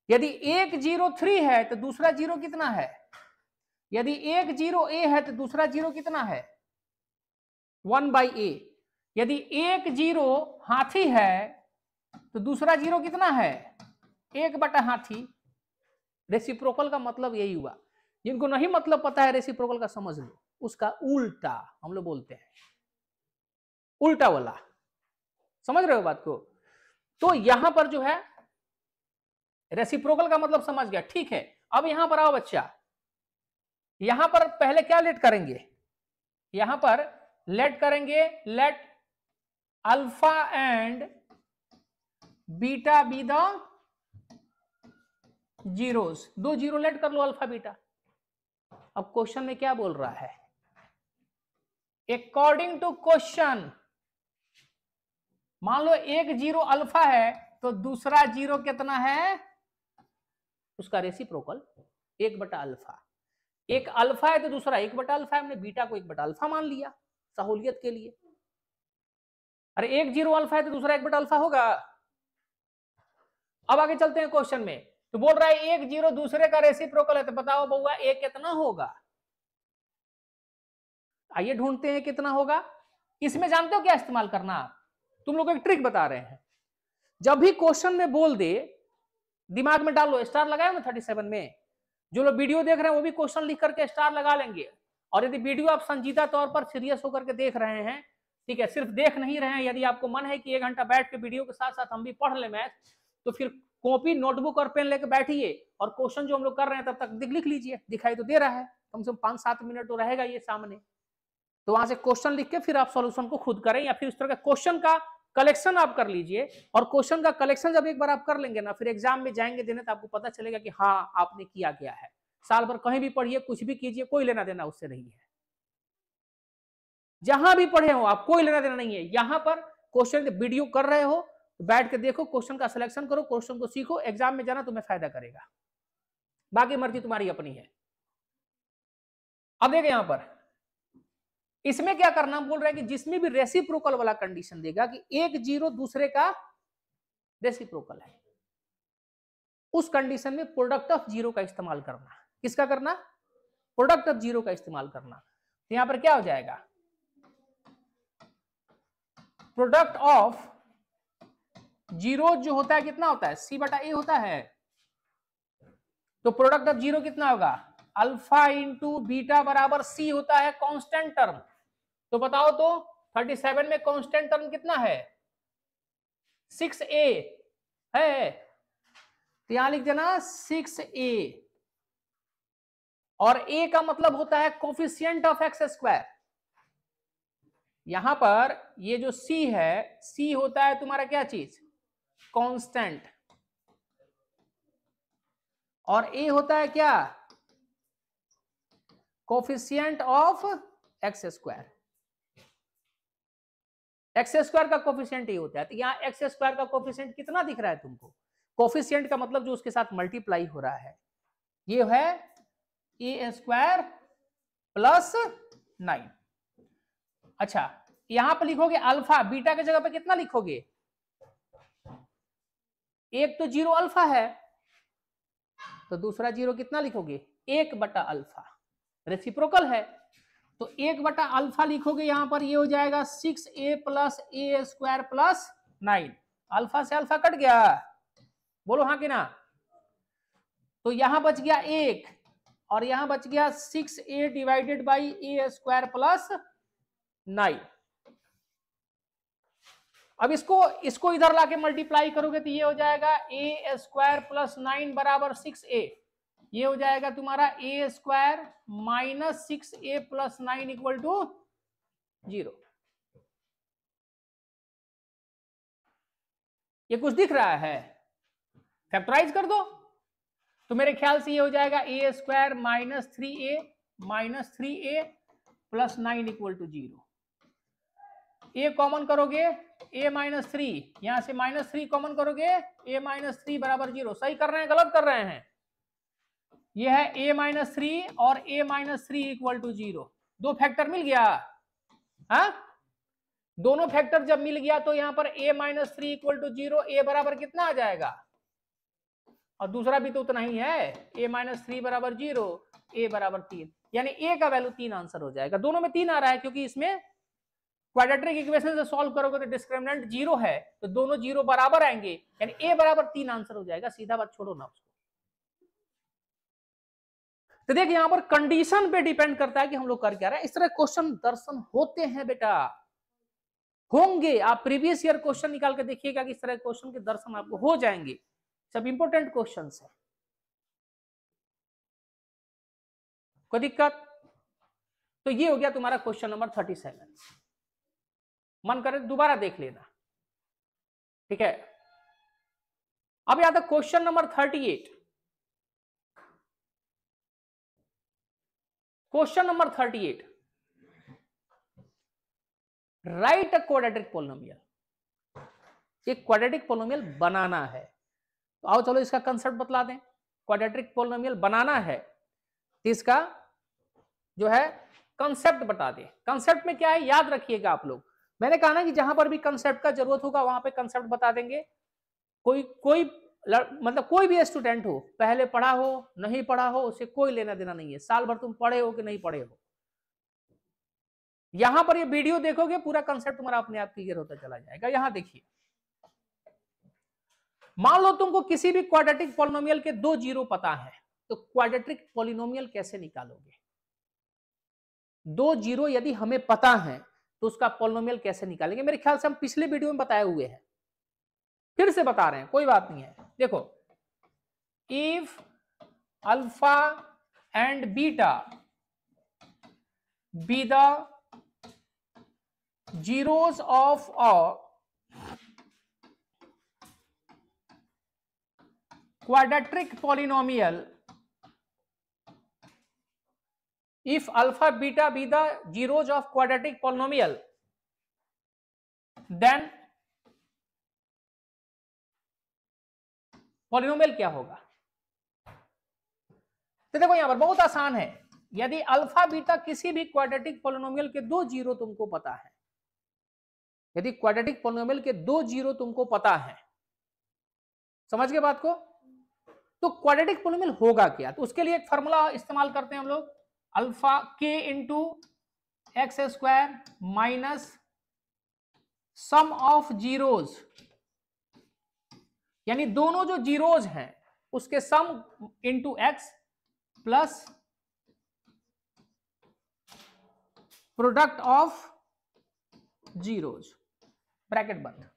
यदि एक जीरो 3 है तो दूसरा जीरो कितना है? यदि एक जीरो a है तो दूसरा जीरो कितना है? 1/a। यदि एक जीरो हाथी है तो दूसरा जीरो कितना है? 1/हाथी। रेसिप्रोकल का मतलब यही हुआ। जिनको नहीं मतलब पता है रेसिप्रोकल का, समझ लो, उसका उल्टा हम लोग बोलते हैं, उल्टा वाला। समझ रहे हो बात को? तो यहां पर जो है रेसिप्रोकल का मतलब समझ गया, ठीक है। अब यहां पर आओ बच्चा, यहां पर पहले क्या लेट करेंगे? यहां पर लेट करेंगे, let alpha and beta be the zeros. 2 zero let कर लो, अल्फा बीटा। अब क्वेश्चन में क्या बोल रहा है? अकॉर्डिंग टू क्वेश्चन, मान लो एक जीरो अल्फा है तो दूसरा जीरो कितना है? उसका रेसिप्रोकल 1/अल्फा। एक अल्फा है तो दूसरा 1/अल्फा है, हमने बीटा को 1/अल्फा मान लिया सहूलियत के लिए। अरे एक जीरो अल्फा है तो दूसरा 1/अल्फा होगा। अब आगे चलते हैं क्वेश्चन में, तो बोल रहा है एक जीरो दूसरे का रेसिप्रोकल है, तो बताओ बउआ ए कितना होगा? आइए ढूंढते हैं कितना होगा। इसमें जानते हो क्या इस्तेमाल करना? तुम लोग को एक ट्रिक बता रहे हैं। जब भी क्वेश्चन में बोल दे, दिमाग में डाल लो, स्टार लगाए ना 37 में। जो लोग वीडियो देख रहे हैं वो भी क्वेश्चन लिख करके स्टार लगा लेंगे। और यदि वीडियो आप संजीदा तौर पर सीरियस होकर के देख रहे हैं, ठीक है, सिर्फ देख नहीं रहे हैं, यदि आपको मन है कि 1 घंटा बैठ के वीडियो के साथ साथ हम भी पढ़ ले मैथ, तो फिर कॉपी, नोटबुक और पेन लेके बैठिए और क्वेश्चन जो हम लोग कर रहे हैं तब तक लिख लीजिए। दिखाई तो दे रहा है, कम से कम 5-7 मिनट तो रहेगा ये सामने। तो वहां से क्वेश्चन लिख के फिर आप सॉल्यूशन को खुद करें, या फिर उस तरह का क्वेश्चन का कलेक्शन आप कर लीजिए। और क्वेश्चन का कलेक्शन जब एक बार आप कर लेंगे ना, फिर एग्जाम में जाएंगे देने तो आपको पता चलेगा कि हाँ आपने किया गया है। साल भर कहीं भी पढ़िए, कुछ भी कीजिए, कोई लेना देना उससे नहीं है। जहां भी पढ़े हो आप, कोई लेना देना नहीं है। यहां पर क्वेश्चन वीडियो कर रहे हो, बैठ के देखो, क्वेश्चन का सिलेक्शन करो, क्वेश्चन को सीखो, एग्जाम में जाना तुम्हें फायदा करेगा, बाकी मर्जी तुम्हारी अपनी है। अब देखिए यहां पर इसमें क्या करना बोल रहा है कि जिसमें भी रेसिप्रोकल वाला कंडीशन देगा कि एक जीरो दूसरे का रेसिप्रोकल है, उस कंडीशन में प्रोडक्ट ऑफ जीरो का इस्तेमाल करना। किसका करना? प्रोडक्ट ऑफ जीरो का इस्तेमाल करना। तो यहां पर क्या हो जाएगा? प्रोडक्ट ऑफ जीरो जो होता है कितना होता है? C/A होता है। तो प्रोडक्ट ऑफ जीरो कितना होगा? अल्फा इंटू बीटा बराबर C होता है, कांस्टेंट टर्म। तो बताओ तो 37 में कांस्टेंट टर्म कितना है? 6a है, तो यहां लिख देना 6a, और a का मतलब होता है कोफिशिएंट ऑफ एक्स स्क्वायर। यहां पर ये जो c है, c होता है तुम्हारा क्या चीज? कांस्टेंट, और a होता है क्या? Coefficient of x square. X square का कोफिशिएंट ये होता है, तो यहाँ एक्स स्क्वायर का कोफिशिएंट कितना दिख रहा है तुमको? कोफिशिएंट का मतलब जो उसके साथ मल्टीप्लाई हो रहा है, ये है ए स्क्वायर प्लस 9। अच्छा, यहां पर लिखोगे अल्फा, बीटा की जगह पे कितना लिखोगे? एक तो 0 अल्फा है, तो दूसरा 0 कितना लिखोगे? 1/अल्फा, रेसिप्रोकल है, तो 1/अल्फा लिखोगे यहां पर, ये हो जाएगा 6a प्लस ए स्क्वायर प्लस 9। अल्फा से अल्फा कट गया, बोलो हाँ कि ना? तो यहां बच गया 1, और यहां बच गया 6a divided by A square plus 9। अब इसको इधर लाके मल्टीप्लाई करोगे तो ये हो जाएगा ए स्क्वायर प्लस 9 बराबर 6a, ये हो जाएगा तुम्हारा a square minus 6a plus 9 equal to 0। ये कुछ दिख रहा है? फैक्टराइज कर दो, तो मेरे ख्याल से ये हो जाएगा a square minus 3a plus 9 equal to 0। A common करोगे a माइनस 3, यहां से माइनस 3 कॉमन करोगे a माइनस 3 बराबर 0। सही कर रहे हैं गलत कर रहे हैं? ये है a माइनस 3 और a माइनस 3 इक्वल टू 0। दो फैक्टर मिल गया, हाँ? दोनों फैक्टर जब मिल गया तो यहां पर a minus 3 equal to 0, a बराबर कितना आ जाएगा? और दूसरा भी तो उतना ही है, a माइनस 3 बराबर 0, a बराबर 3, यानी a का वैल्यू 3 आंसर हो जाएगा। दोनों में 3 आ रहा है, क्योंकि इसमें क्वाड्रेटिक इक्वेशन से सॉल्व करोगे तो डिस्क्रिमिनेंट 0 है, तो दोनों 0 बराबर आएंगे, यानी a बराबर 3 आंसर हो जाएगा। सीधा बात, छोड़ो ना उसको। तो देखिए यहां पर कंडीशन पे डिपेंड करता है कि हम लोग कर क्या रहे हैं। इस तरह क्वेश्चन दर्शन होते हैं बेटा, होंगे। आप प्रीवियस ईयर क्वेश्चन निकाल के देखिएगा कि इस तरह क्वेश्चन के दर्शन आपको हो जाएंगे। सब इंपोर्टेंट क्वेश्चन है, कोई दिक्कत? तो ये हो गया तुम्हारा क्वेश्चन नंबर 37। मन करे दोबारा देख लेना, ठीक है? अब याद है question number 38। Question number 38, right a quadratic polynomial. एक क्वाड्रेटिक पॉलिनोमियल बनाना है, तो आओ चलो इसका कंसेप्ट बतला दें। क्वाड्रेटिक पॉलिनोमियल बनाना है तो इसका जो है कंसेप्ट बता दें। कंसेप्ट में क्या है याद रखिएगा आप लोग। मैंने कहा ना कि जहां पर भी कंसेप्ट का जरूरत होगा वहां पे कंसेप्ट बता देंगे। मतलब कोई भी स्टूडेंट हो, पहले पढ़ा हो नहीं पढ़ा हो, उसे कोई लेना देना नहीं है। साल भर तुम पढ़े हो कि नहीं पढ़े हो, यहां पर ये वीडियो देखोगे पूरा कंसेप्ट तुम्हारा अपने आप क्लियर होता चला जाएगा। यहां देखिए, मान लो तुमको किसी भी क्वाड्रेटिक पॉलिनोमियल के 2 जीरो पता है, तो क्वाड्रेटिक पॉलिनोमियल कैसे निकालोगे? 2 जीरो यदि हमें पता है तो उसका पॉलिनोमियल कैसे निकालेंगे? मेरे ख्याल से हम पिछले वीडियो में बताए हुए हैं, फिर से बता रहे हैं, कोई बात नहीं है। देखो, if alpha and beta be the zeros of a quadratic polynomial, if alpha beta be the zeros of quadratic polynomial, then polynomial क्या होगा? तो देखो यहां पर बहुत आसान है। यदि अल्फा बीटा किसी भी क्वाड्रेटिक पॉलिनोमियल के 2 जीरो तुमको पता है, यदि क्वाड्रेटिक पॉलिनोमियल के 2 जीरो तुमको पता है, समझ गए बात को? तो क्वाड्रेटिक पॉलिनोमियल होगा क्या? तो उसके लिए एक फॉर्मूला इस्तेमाल करते हैं हम लोग, अल्फा के into x square minus sum of zeros, यानी दोनों जो जीरोज हैं उसके sum into x plus product of zeros, bracket बंद।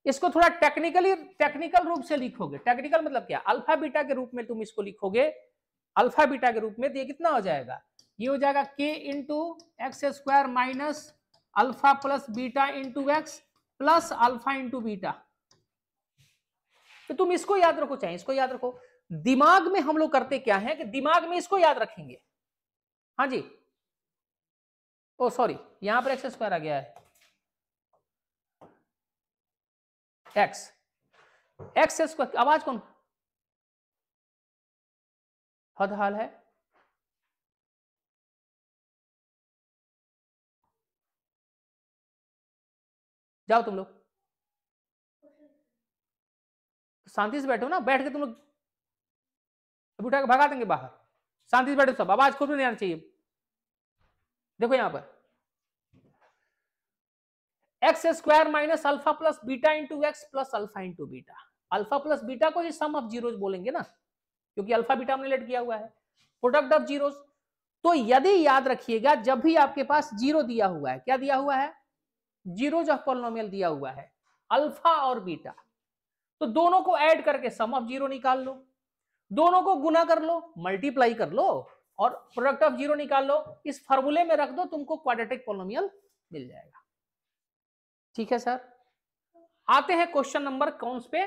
इसको थोड़ा टेक्निकल रूप से लिखोगे। टेक्निकल मतलब क्या, अल्फा बीटा के रूप में तुम इसको लिखोगे। अल्फा बीटा के रूप में तो ये कितना हो जाएगा, ये हो जाएगा k into x square minus alpha plus beta into x plus alpha into beta. तो तुम इसको याद रखो, चाहे इसको याद रखो। दिमाग में हम लोग करते क्या है कि दिमाग में इसको याद रखेंगे। हाँ जी, ओ सॉरी, यहां पर एक्स स्क्वायर आ गया है, एक्स स्क्वायर। आवाज कौन, हद हाल है। जाओ तुम लोग शांति से बैठो ना, बैठ के तुम लोग उठा के भगा देंगे बाहर। शांति से बैठो सब, आवाज खुद भी नहीं आना चाहिए। देखो यहां पर x square minus alpha plus beta into x plus alpha into beta. Alpha plus beta को ही सम ऑफ जीरोज बोलेंगे ना, क्योंकि अल्फा बीटा हमने लेट किया हुआ है, प्रोडक्ट ऑफ जीरोज। तो यदि याद रखिएगा, जब भी आपके पास जीरो दिया हुआ है, क्या दिया हुआ है, जीरोज ऑफ पॉलिनोमियल दिया हुआ है, अल्फा और बीटा, तो दोनों को ऐड करके सम ऑफ जीरो निकाल लो, दोनों को गुना कर लो, मल्टीप्लाई कर लो और प्रोडक्ट ऑफ जीरो निकाल लो। इस फॉर्मूले में रख दो, तुमको क्वाड्रेटिक पॉलिनोमियल मिल जाएगा। ठीक है सर, आते हैं क्वेश्चन नंबर कौन पे,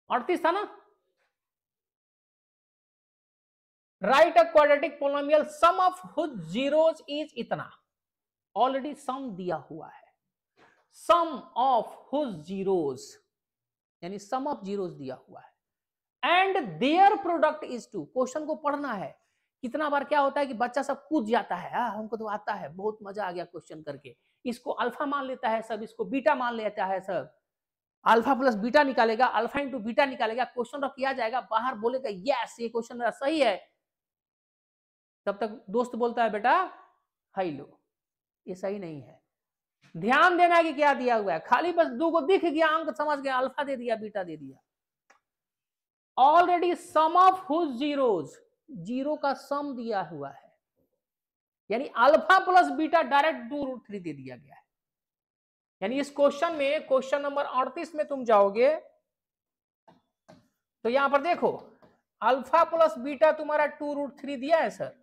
38 था ना। Right a quadratic polynomial sum of whose zeros is इतना। ऑलरेडी सम दिया हुआ है, सम ऑफ हुज जीरोज यानी सम ऑफ जीरोज दिया हुआ है and their product is 2। Question को पढ़ना है। कितना बार क्या होता है कि बच्चा सब कूद जाता है, हमको तो आता है, बहुत मजा आ गया क्वेश्चन करके, इसको अल्फा मान लेता है सब, इसको बीटा मान लेता है सब, अल्फा प्लस बीटा निकालेगा, अल्फा इंटू बीटा निकालेगा, क्वेश्चन रख किया जाएगा, बाहर बोलेगा यस ये क्वेश्चन मेरा सही है, तब तक दोस्त बोलता है बेटा हाई लो, ये सही नहीं है। ध्यान देना कि क्या दिया हुआ है, खाली बस दो को दिख गया, अंक समझ गया, अल्फा दे दिया बीटा दे दिया। Already sum of whose zeros, zero का सम दिया हुआ है, यानी अल्फा प्लस बीटा डायरेक्ट 2√3 दे दिया गया है। यानी इस क्वेश्चन में, क्वेश्चन नंबर 38 में तुम जाओगे तो यहां पर देखो अल्फा प्लस बीटा तुम्हारा 2√3 दिया है सर,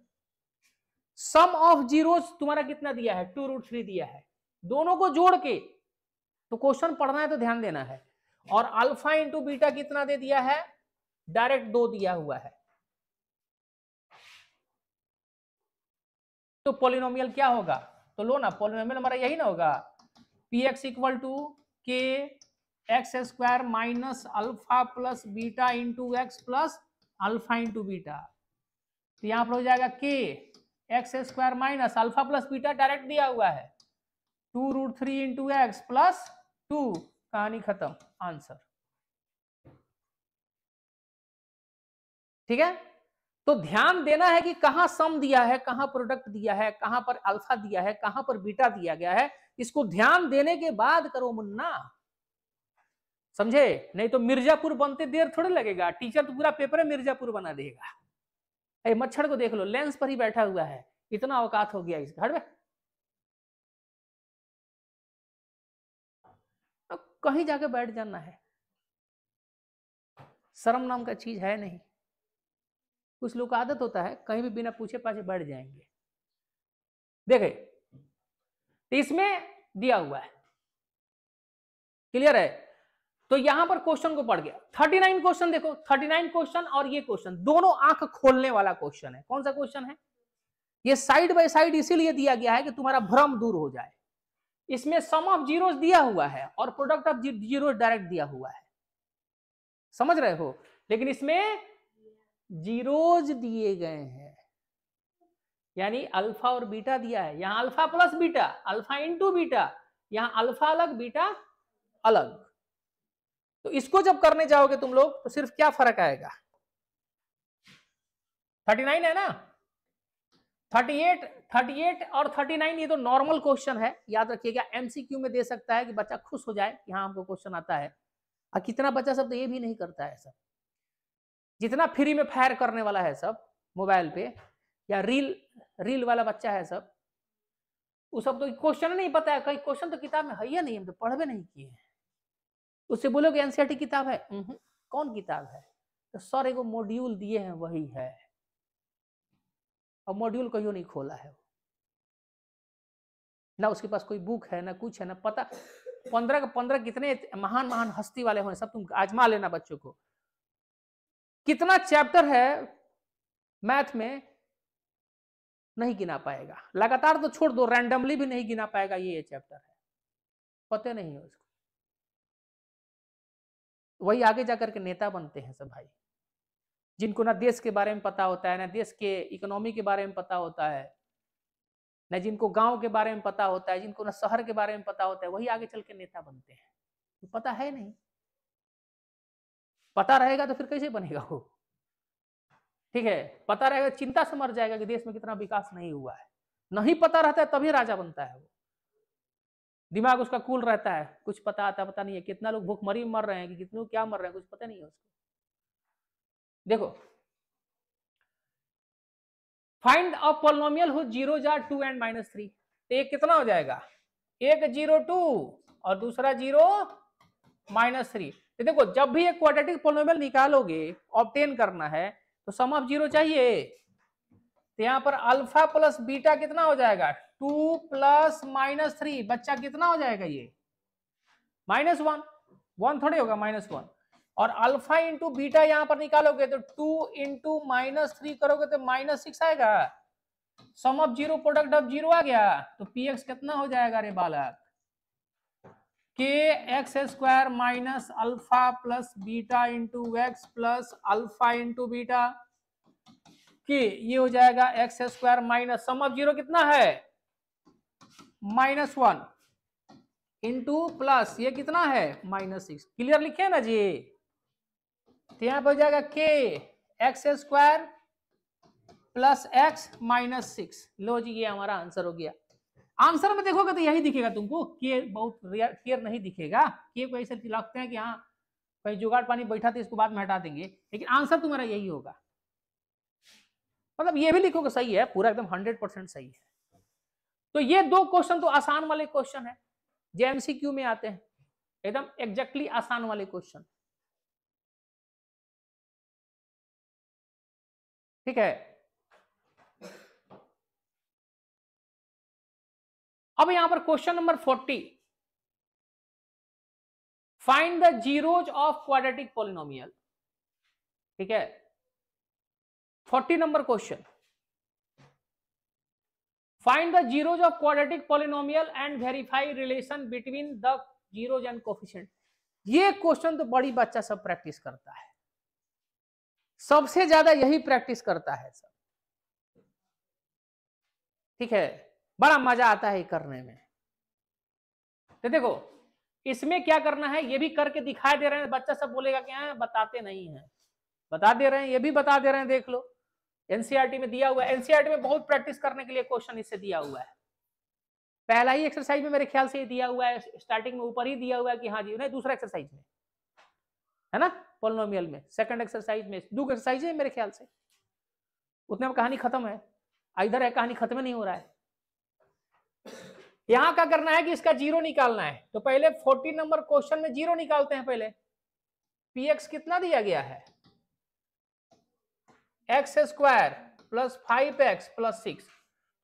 सम ऑफ जीरोज तुम्हारा कितना दिया है, 2√3 दिया है, दोनों को जोड़ के तो क्वेश्चन पढ़ना है तो ध्यान देना है। और अल्फा इंटू बीटा कितना दे दिया है, डायरेक्ट 2 दिया हुआ है। तो पॉलिनोमियल क्या होगा, तो लो ना, पॉलिनोमियल हमारा यही ना होगा, पी एक्स इक्वल टू के x square minus alpha plus beta into x plus alpha into beta. तो यहां पर हो जाएगा के x square minus alpha plus beta direct दिया हुआ है 2√3 इंटू एक्स प्लस 2, कहानी खत्म, आंसर। ठीक है, तो ध्यान देना है कि कहां सम दिया है, कहां प्रोडक्ट दिया है, कहां पर अल्फा दिया है, कहां पर बीटा दिया गया है, इसको ध्यान देने के बाद करो मुन्ना, समझे? नहीं तो मिर्जापुर बनते देर थोड़ी लगेगा, टीचर तो पूरा पेपर मिर्जापुर बना देगा। ए मच्छर को देख लो, लेंस पर ही बैठा हुआ है, इतना औकात हो गया इसका, हट में तो कहीं जाके बैठ जाना है, शर्म नाम का चीज है नहीं। कुछ लोग का आदत होता है कहीं भी बिना पूछे पाछे बैठ जाएंगे। देखे तो इसमें दिया हुआ है, क्लियर है? तो यहां पर क्वेश्चन को पढ़ गया, 39 क्वेश्चन देखो, 39 क्वेश्चन और ये क्वेश्चन दोनों आंख खोलने वाला क्वेश्चन है। कौन सा क्वेश्चन है ये? साइड बाय साइड इसीलिए दिया गया है कि तुम्हारा भ्रम दूर हो जाए। इसमें सम ऑफ जीरोस दिया हुआ है और प्रोडक्ट ऑफ जीरोस डायरेक्ट दिया हुआ है, समझ रहे हो? लेकिन इसमें जीरोज दिए गए हैं, यानी अल्फा और बीटा दिया है। यहां alpha plus beta, alpha into beta, यहां अल्फा अलग बीटा अलग। तो इसको जब करने जाओगे तुम लोग तो सिर्फ क्या फर्क आएगा, 39 है ना, 38 और 39 ये तो नॉर्मल क्वेश्चन है, याद रखिएगा, एमसीक्यू में दे सकता है कि बच्चा खुश हो जाए कि हाँ हमको क्वेश्चन आता है। और कितना बच्चा सब तो ये भी नहीं करता है सब, जितना फ्री में फायर करने वाला है सब मोबाइल पे या रील वाला बच्चा है सब, उस सब तो क्वेश्चन नहीं पता है, कई क्वेश्चन तो किताब में है या नहीं, हम तो पढ़ भी नहीं किए हैं। उससे बोलोगे एनसीईआरटी किताब है, कौन किताब है? तो सर एगो मॉड्यूल दिए हैं वही है, और मॉड्यूल कहीं नहीं खोला है ना, उसके पास कोई बुक है ना कुछ है ना पता। 15 का 15 कितने महान महान हस्ती वाले हों, सब तुम आजमा लेना बच्चों को। कितना चैप्टर है मैथ में नहीं गिना पाएगा, लगातार तो छोड़ दो, रैंडमली भी नहीं गिना पाएगा ये चैप्टर है, पता नहीं है उसको। वही आगे जाकर के नेता बनते हैं सब भाई, जिनको ना देश के बारे में पता होता है, ना देश के इकोनॉमी के बारे में पता होता है, न जिनको गांव के बारे में पता होता है, जिनको ना शहर के बारे में पता होता है, वही आगे चल के नेता बनते हैं। तो पता है नहीं, पता रहेगा तो फिर कैसे बनेगा वो? ठीक है, पता रहेगा चिंता से मर जाएगा कि देश में कितना विकास नहीं हुआ है। नहीं पता रहता है तभी राजा बनता है वो, दिमाग उसका कूल रहता है, कुछ पता आता पता नहीं है, कितना लोग भूखमरी में मर रहे हैं कि कितने क्या मर रहे हैं, कुछ पता नहीं है उसको। देखो, find a polynomial who zeros are 2 and -3, तो एक कितना हो जाएगा, एक 0 2 और दूसरा 0 -3। तो देखो जब भी एक क्वाड्रेटिक पॉलिनोमियल निकालोगे, ऑब्टेन करना है, तो सम ऑफ 0 चाहिए। तो यहाँ पर अल्फा प्लस बीटा कितना हो जाएगा, 2 प्लस -3, बच्चा कितना हो जाएगा ये, -1, 1 थोड़ी होगा -1। और अल्फा इंटू बीटा यहां पर निकालोगे तो 2 इंटू -3 करोगे तो -6 आएगा। सम ऑफ 0 प्रोडक्ट ऑफ 0 आ गया, तो px कितना हो जाएगा रे बालक, kx² minus alpha plus beta into x plus alpha into beta, कि ये हो जाएगा x² माइनस सम ऑफ 0 कितना है, -1 इंटू प्लस ये कितना है -6। क्लियर लिखे ना जी? तो यहाँ पर हो जाएगा kx² प्लस x -6। लो जी ये हमारा आंसर हो गया। आंसर में देखोगे तो यही दिखेगा तुमको, के बहुत क्लियर नहीं दिखेगा, के को ऐसे लगते हैं कि हाँ कहीं जुगाड़ पानी बैठा तो इसको बाद में हटा देंगे, लेकिन आंसर तुम्हारा यही होगा। मतलब ये भी लिखोगे सही है, पूरा एकदम 100% सही है। तो ये दो क्वेश्चन तो आसान वाले क्वेश्चन है, जो एमसीक्यू में आते हैं, एकदम एग्जैक्टली आसान वाले क्वेश्चन। ठीक है, अब यहां पर question number 40, find the zeros of quadratic polynomial. ठीक है, 40 number question, find the zeros of quadratic polynomial and verify relation between the zeros and coefficient. ये क्वेश्चन तो बड़ी बच्चा सब प्रैक्टिस करता है, सबसे ज्यादा यही प्रैक्टिस करता है सब। ठीक है, बड़ा मजा आता है करने में। तो देखो इसमें क्या करना है, ये भी करके दिखा दे रहे हैं, बच्चा सब बोलेगा कि हाँ बताते नहीं है, बता दे रहे हैं, ये भी बता दे रहे हैं। देख लो एनसीईआरटी में दिया हुआ है, एनसीईआरटी में बहुत प्रैक्टिस करने के लिए क्वेश्चन इससे दिया हुआ है। पहला ही एक्सरसाइज में मेरे ख्याल से दिया हुआ है, स्टार्टिंग में ऊपर ही दिया हुआ है कि हाँ जी, नहीं दूसरा एक्सरसाइज में है ना, पॉलिनोमियल में सेकंड एक्सरसाइज में 2 एक्सरसाइज है मेरे ख्याल से, उतने में कहानी खत्म है। इधर है कहानी खत्म नहीं हो रहा है। यहां क्या करना है कि इसका 0 निकालना है, तो पहले 40 नंबर क्वेश्चन में 0 निकालते हैं। पहले px कितना दिया गया है, x² प्लस 5x प्लस 6।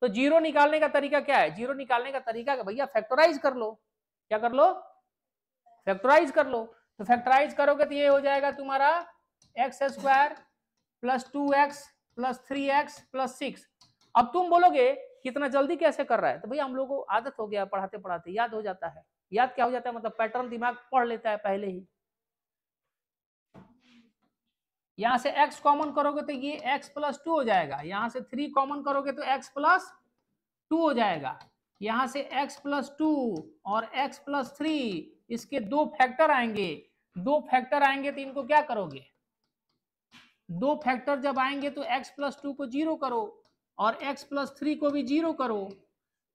तो 0 निकालने का तरीका क्या है, 0 निकालने का तरीका भैया फैक्टराइज कर लो। क्या कर लो, फैक्टराइज कर लो। तो फैक्टराइज करोगे तो ये हो जाएगा तुम्हारा x² plus 2x plus 3x plus 6। अब तुम बोलोगे कितना जल्दी कैसे कर रहा है, तो भैया हम लोगों को आदत हो गया, पढ़ाते पढ़ाते याद हो जाता है। याद क्या हो जाता है, मतलब पैटर्न दिमाग पढ़ लेता है पहले ही। यहां से x कॉमन करोगे तो ये x प्लस 2 हो जाएगा, यहां से 3 कॉमन करोगे तो x प्लस 2 हो जाएगा, यहां से x प्लस 2 और x प्लस 3, इसके 2 फैक्टर आएंगे। 2 फैक्टर आएंगे तो इनको क्या करोगे, 2 फैक्टर जब आएंगे तो x प्लस 2 को 0 करो और x प्लस 3 को भी 0 करो।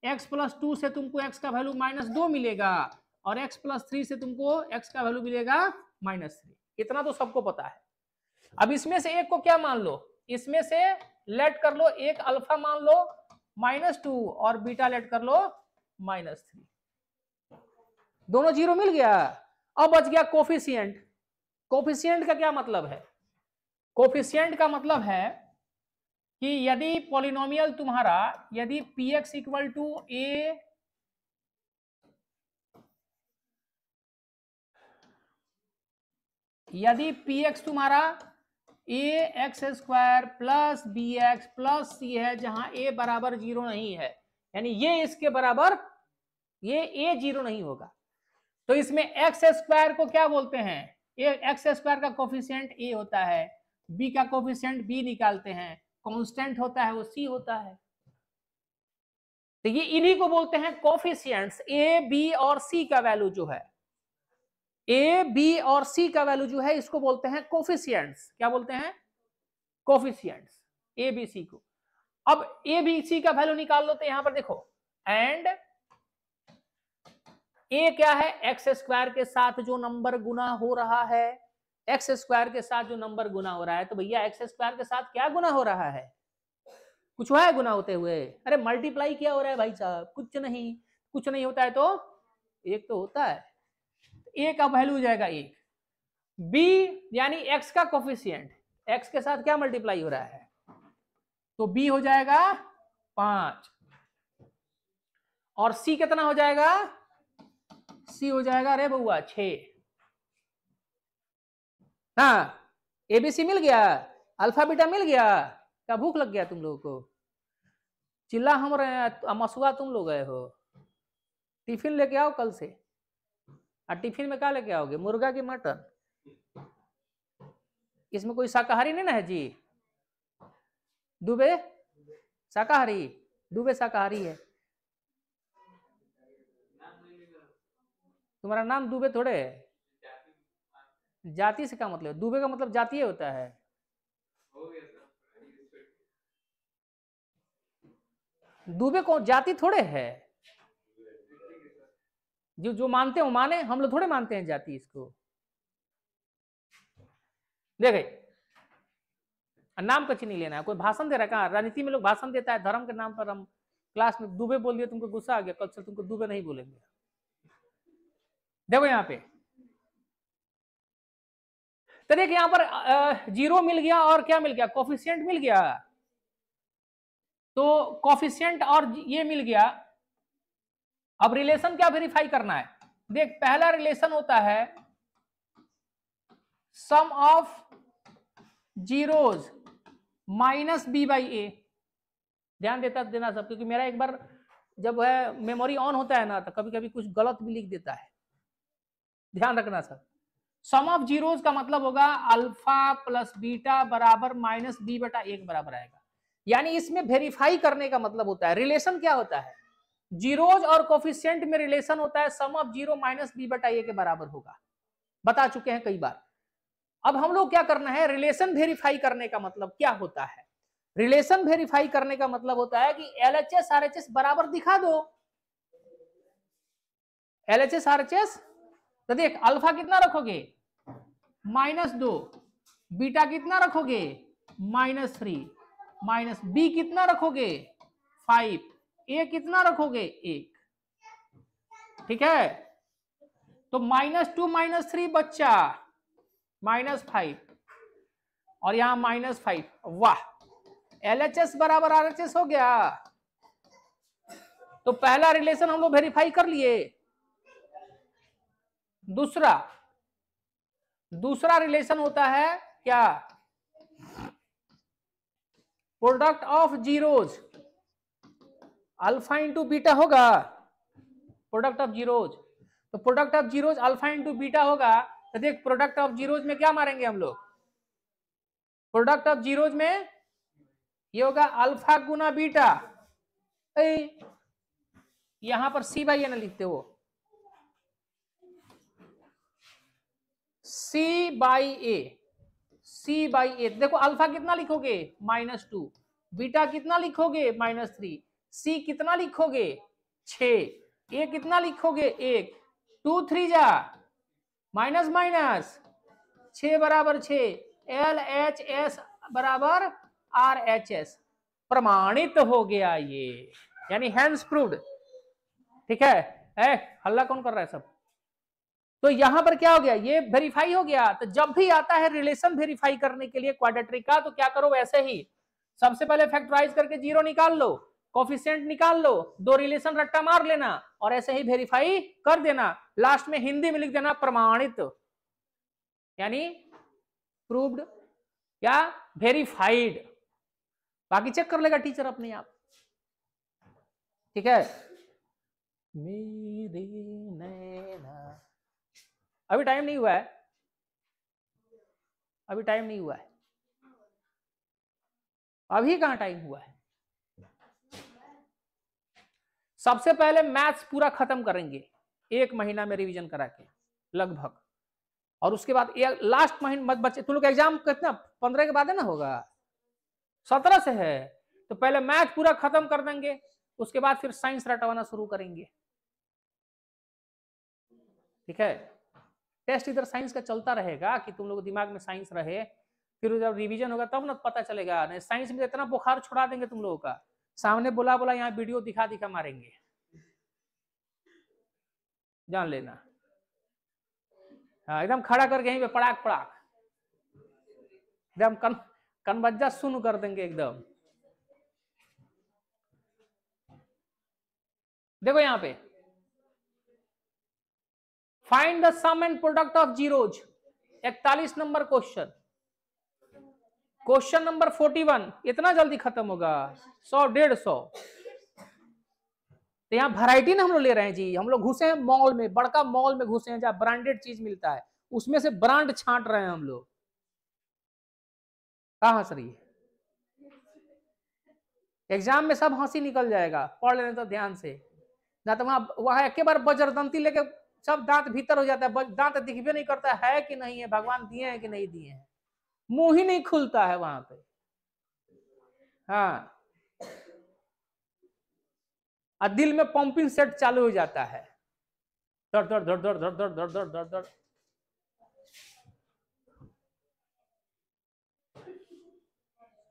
x प्लस 2 से तुमको x का वैल्यू -2 मिलेगा और x प्लस 3 से तुमको x का वैल्यू मिलेगा -3। इतना तो सबको पता है। अब इसमें से एक को क्या मान लो, इसमें से लेट कर लो, एक अल्फा मान लो -2 और बीटा लेट कर लो -3, दोनों जीरो मिल गया। अब बच गया कोफिशिएंट। कोफिशिएंट का क्या मतलब है? कोफिशिएंट का मतलब है कि यदि पॉलिनोमियल तुम्हारा, यदि px इक्वल टू a, यदि px तुम्हारा ax² plus bx plus c है, जहां a बराबर 0 नहीं है, यानी ये इसके बराबर, ये a 0 नहीं होगा, तो इसमें x² को क्या बोलते हैं? x² का कोफिशिएंट a होता है, b का कोफिशिएंट b निकालते हैं, कांस्टेंट होता है वो c होता है। तो ये इन्हीं को बोलते हैं कोफिशिएंट्स। a, b और c का वैल्यू जो है, a, b और c का वैल्यू जो है, इसको बोलते हैं कोफिशिएंट्स। क्या बोलते हैं? कोफिशिएंट्स, a, b, c को। अब a, b, c का वैल्यू निकाल लो, तो यहां पर देखो, एंड a क्या है? x² के साथ जो नंबर गुना हो रहा है, x² के साथ जो नंबर गुना हो रहा है, तो भैया x² के साथ क्या गुना हो रहा है? कुछ हुआ है गुना होते हुए? अरे मल्टीप्लाई क्या हो रहा है भाई साहब? कुछ नहीं, कुछ नहीं होता है तो एक तो होता है। a का वैल्यू हो जाएगा 1, b यानी x का कोफिशिएंट, x के साथ क्या मल्टीप्लाई हो रहा है, तो b हो जाएगा 5, और c कितना हो जाएगा? c हो जाएगा, अरे बउआ 6। हाँ, एबीसी मिल गया, अल्फा बीटा मिल गया। क्या भूख लग गया तुम लोगों को? चिल्ला हम रहे हैं, मसुआ तुम लोग गए हो। टिफिन लेके आओ कल से। और टिफिन में क्या लेके आओगे? मुर्गा की मटन? इसमें कोई शाकाहारी नहीं ना है जी? दुबे शाकाहारी? दुबे शाकाहारी है। तुम्हारा नाम दुबे थोड़े है। जाति से क्या मतलब? दुबे का मतलब जातीय होता है। दुबे को जाति थोड़े है। जो जो मानते हो माने, हम लोग थोड़े मानते हैं जाति इसको। देखे, नाम कच्ची नहीं लेना है। कोई भाषण दे रहा है? कहाँ राजनीति में लोग भाषण देता है धर्म के नाम पर? हम क्लास में दुबे बोल दिए, तुमको गुस्सा आ गया, कल से तुमको दुबे नहीं बोलेंगे। देखो यहाँ पे, तो देखिए यहाँ पर 0 मिल गया, और क्या मिल गया? कोफिशिएंट मिल गया। तो कोफिशिएंट और ये मिल गया। अब रिलेशन क्या वेरीफाई करना है? देख, पहला रिलेशन होता है sum of zeros minus b by a. ध्यान देना सब, क्योंकि मेरा एक बार जब है मेमोरी ऑन होता है ना, तो कभी कभी कुछ गलत भी लिख देता है। ध्यान रखना सब। सम ऑफ जीरोज का मतलब होगा अल्फा प्लस बीटा बराबर माइनस बी बटा एक बराबर आएगा। यानी इसमें वेरीफाई करने का मतलब होता है, रिलेशन क्या होता है? जीरोज और कोफिशिएंट में रिलेशन होता है sum of zero minus B बटा ए के बराबर होगा। बता चुके हैं कई बार। अब हम लोग क्या करना है? रिलेशन वेरीफाई करने का मतलब क्या होता है? रिलेशन वेरीफाई करने का मतलब होता है कि एलएचएस आरएचएस बराबर दिखा दो। एलएचएस आरएचएस, तो देख, अल्फा कितना रखोगे? -2, बीटा कितना रखोगे? -3, माइनस बी कितना रखोगे? 5, ए कितना रखोगे? 1। ठीक है, तो -2 -3 बच्चा -5, और यहां -5। वाह, एलएचएस बराबर आरएचएस हो गया। तो पहला रिलेशन हम लोग वेरीफाई कर लिए। दूसरा रिलेशन होता है क्या? Product of zeros, alpha into beta होगा। प्रोडक्ट ऑफ जीरोज, तो product of zeros alpha into beta होगा। तो देख, प्रोडक्ट ऑफ जीरोज में क्या मारेंगे हम लोग? प्रोडक्ट ऑफ जीरोज में ये होगा अल्फा गुना बीटा। यहां पर सी बाई ए ना लिखते हो, सी बाई ए। सी बाई ए, देखो अल्फा कितना लिखोगे? -2, बीटा कितना लिखोगे? -3, सी कितना लिखोगे? 6, ए कितना लिखोगे? 1, 2 3 जा माइनस माइनस 6 बराबर 6, एल एच एस बराबर आर एच एस। प्रमाणित हो गया ये, यानी हैंस प्रूव्ड। ठीक है, हल्ला कौन कर रहा है सब? तो यहां पर क्या हो गया, ये वेरीफाई हो गया। तो जब भी आता है रिलेशन वेरीफाई करने के लिए क्वाड्रेटिक का, तो क्या करो, वैसे ही सबसे पहले फैक्टराइज करके जीरो निकाल लो, कोफिशिएंट निकाल लो, दो रिलेशन रट्टा मार लेना और ऐसे ही वेरीफाई कर देना। लास्ट में हिंदी में लिख देना प्रमाणित, यानी प्रूव्ड या वेरीफाइड, बाकी चेक कर लेगा टीचर अपने आप। ठीक है, मेरे नैना, अभी टाइम नहीं हुआ है, अभी टाइम नहीं हुआ है, अभी कहां टाइम हुआ है। सबसे पहले मैथ्स पूरा खत्म करेंगे 1 महीना में रिवीजन करा के लगभग, और उसके बाद लास्ट महीने बच्चे, तुम लोग एग्जाम कितना 15 के बाद है ना, होगा 17 से है, तो पहले मैथ पूरा खत्म कर देंगे, उसके बाद फिर साइंस रटवाना शुरू करेंगे। ठीक है, टेस्ट इधर साइंस का चलता रहेगा कि तुम लोग दिमाग में साइंस रहे, फिर जब रिवीजन होगा तब ना पता चलेगा। नहीं साइंस में इतना बुखार छुड़ा देंगे तुम लोगों का, सामने बोला बोला यहाँ वीडियो दिखा दिखा मारेंगे, जान लेना। हाँ, एकदम खड़ा करके यहीं पे पड़ाक पड़ाक एकदम कनबज्जा सुन कर देंगे एकदम। देखो यहाँ पे find the sum and product of zeros, 41 number question, question number 41, इतना जल्दी खत्म होगा? 100 150। तो यहाँ वैरायटी ना हम लोग ले रहे हैं जी, हम लोग घुसे हैं मॉल में, बड़का मॉल में घुसे हैं जहाँ ब्रांडेड चीज मिलता है, उसमें से ब्रांड छांट रहे हैं हम लोग। कहाँ हंस रही है? एग्जाम में सब हंसी निकल जाएगा, पढ़ लेने तो ध्यान से, ना तो वहां एक बार बजरदंती लेके सब दांत भीतर हो जाता है, दांत दिखबे नहीं करता है कि नहीं है, भगवान दिए हैं कि नहीं दिए हैं, मुंह ही नहीं खुलता है वहां पे। हाँ, और दिल में पंपिंग सेट चालू हो जाता है, दर दर दर दर दर दर दर दर दर।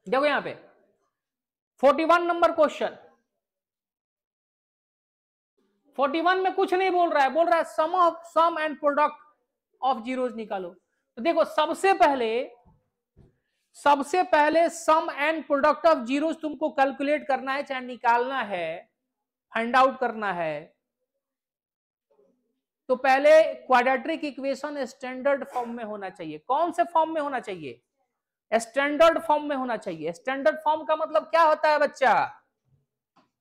देखो यहाँ पे 41 नंबर क्वेश्चन, 41 में कुछ नहीं बोल रहा है, बोल रहा है सम एंड प्रोडक्ट ऑफ जीरोज निकालो। तो देखो सबसे पहले सम एंड प्रोडक्ट ऑफ जीरोज तुमको कैलकुलेट करना है, चाहे निकालना है, फाइंड आउट करना है। तो पहले क्वाड्रेटिक इक्वेशन स्टैंडर्ड फॉर्म में होना चाहिए। कौन से फॉर्म में होना चाहिए? स्टैंडर्ड फॉर्म में होना चाहिए। स्टैंडर्ड फॉर्म का मतलब क्या होता है बच्चा?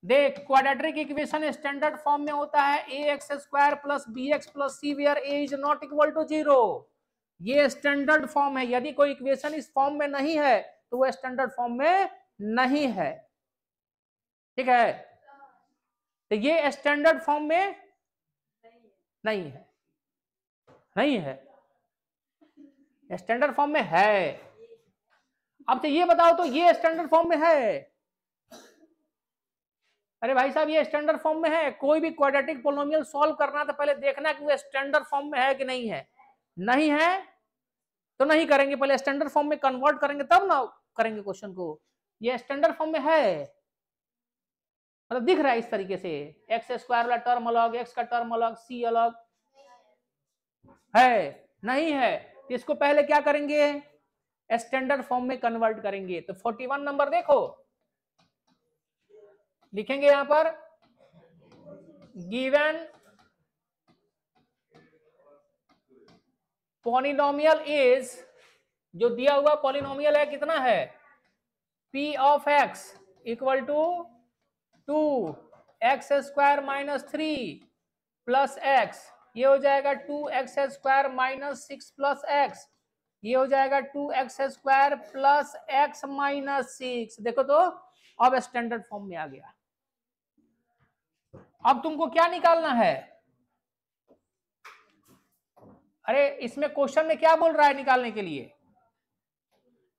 देख, क्वाड्रेटिक इक्वेशन स्टैंडर्ड फॉर्म में होता है ax² plus bx plus c where a is not equal to 0। ये स्टैंडर्ड फॉर्म है। यदि कोई इक्वेशन इस फॉर्म में नहीं है तो वो स्टैंडर्ड फॉर्म में नहीं है। ठीक है, तो ये स्टैंडर्ड फॉर्म में नहीं है, नहीं है, स्टैंडर्ड फॉर्म में है। अब तो ये बताओ, तो ये स्टैंडर्ड फॉर्म में है? अरे भाई साहब, ये स्टैंडर्ड फॉर्म में है। कोई भी क्वाड्रेटिक पोलिनोमियल सॉल्व करना तो पहले देखना कि वो स्टैंडर्ड फॉर्म में है कि नहीं है। नहीं है तो नहीं करेंगे, पहले स्टैंडर्ड फॉर्म में कन्वर्ट करेंगे तब ना करेंगे क्वेश्चन को। ये स्टैंडर्ड फॉर्म में है, मतलब दिख रहा है इस तरीके से, x² वाला टर्म अलग, x का टर्म अलग, c अलग है, नहीं है तो इसको पहले क्या करेंगे? स्टैंडर्ड फॉर्म में कन्वर्ट करेंगे। तो 41 नंबर देखो, लिखेंगे यहां पर गिवन पॉलिनोमियल इज, जो दिया हुआ पॉलिनोमियल है कितना है? p of x equal to 2x² minus 3 plus x, ये हो जाएगा 2x² माइनस 6 प्लस x, ये हो जाएगा 2x² प्लस x माइनस 6। देखो तो अब स्टैंडर्ड फॉर्म में आ गया। अब तुमको क्या निकालना है? अरे इसमें क्वेश्चन में क्या बोल रहा है निकालने के लिए?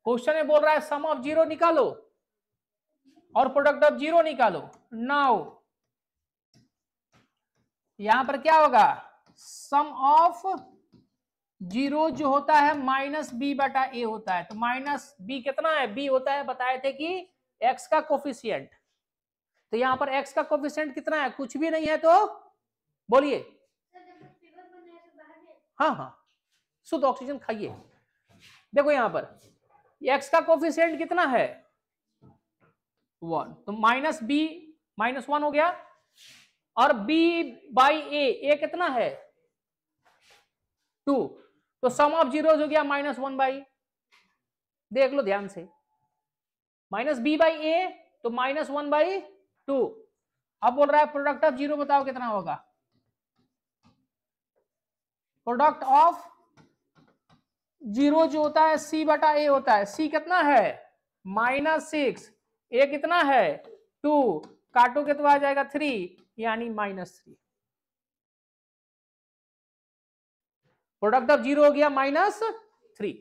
क्वेश्चन में बोल रहा है सम ऑफ जीरो निकालो और प्रोडक्ट ऑफ जीरो निकालो। नाउ यहां पर क्या होगा? सम ऑफ जीरो जो होता है माइनस बी बटा ए होता है। तो माइनस बी कितना है? बी होता है, बताए थे कि एक्स का कोफिशिएंट। तो यहां पर एक्स का कोफिशिएंट कितना है? कुछ भी नहीं है तो बोलिए। हाँ हाँ, शुद्ध ऑक्सीजन खाइए। देखो यहां पर x का कोफिशिएंट कितना है 1, तो माइनस बी -1 हो गया, और b बाई ए कितना है 2, तो सम ऑफ जीरोज हो गया -1 बाई, देख लो ध्यान से, माइनस बी बाई ए तो -1 बाई 2। अब बोल रहा है प्रोडक्ट ऑफ जीरो बताओ कितना होगा, प्रोडक्ट ऑफ जीरो जो होता है c बटा ए होता है, c कितना है -6, a कितना है 2, काटो के तो आ जाएगा 3 यानी -3। प्रोडक्ट ऑफ जीरो हो गया -3।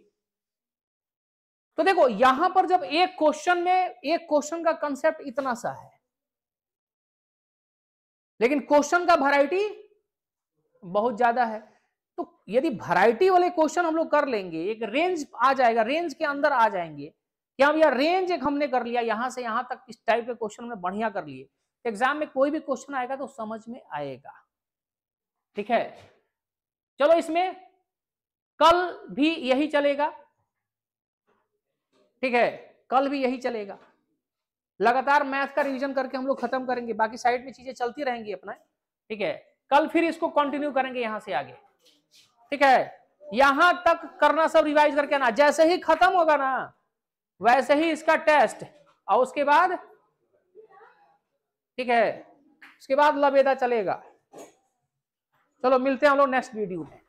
तो देखो यहां पर जब एक क्वेश्चन का कंसेप्ट इतना सा है, लेकिन क्वेश्चन का वैरायटी बहुत ज्यादा है, तो यदि वैरायटी वाले क्वेश्चन हम लोग कर लेंगे, एक रेंज आ जाएगा, रेंज के अंदर आ जाएंगे, क्या भैया रेंज एक हमने कर लिया, यहां से यहां तक इस टाइप के क्वेश्चन हमने बढ़िया कर लिए, एग्जाम में कोई भी क्वेश्चन आएगा तो समझ में आएगा। ठीक है, चलो इसमें कल भी यही चलेगा, ठीक है, कल भी यही चलेगा, लगातार मैथ का रिवीजन करके हम लोग खत्म करेंगे, बाकी साइड में चीजें चलती रहेंगी अपना। ठीक है, कल फिर इसको कंटिन्यू करेंगे यहां से आगे। ठीक है, यहां तक करना सब रिवाइज करके आना, जैसे ही खत्म होगा ना वैसे ही इसका टेस्ट, और उसके बाद ठीक है, उसके बाद लबेदा चलेगा। चलो मिलते हैं हम लोग नेक्स्ट वीडियो में।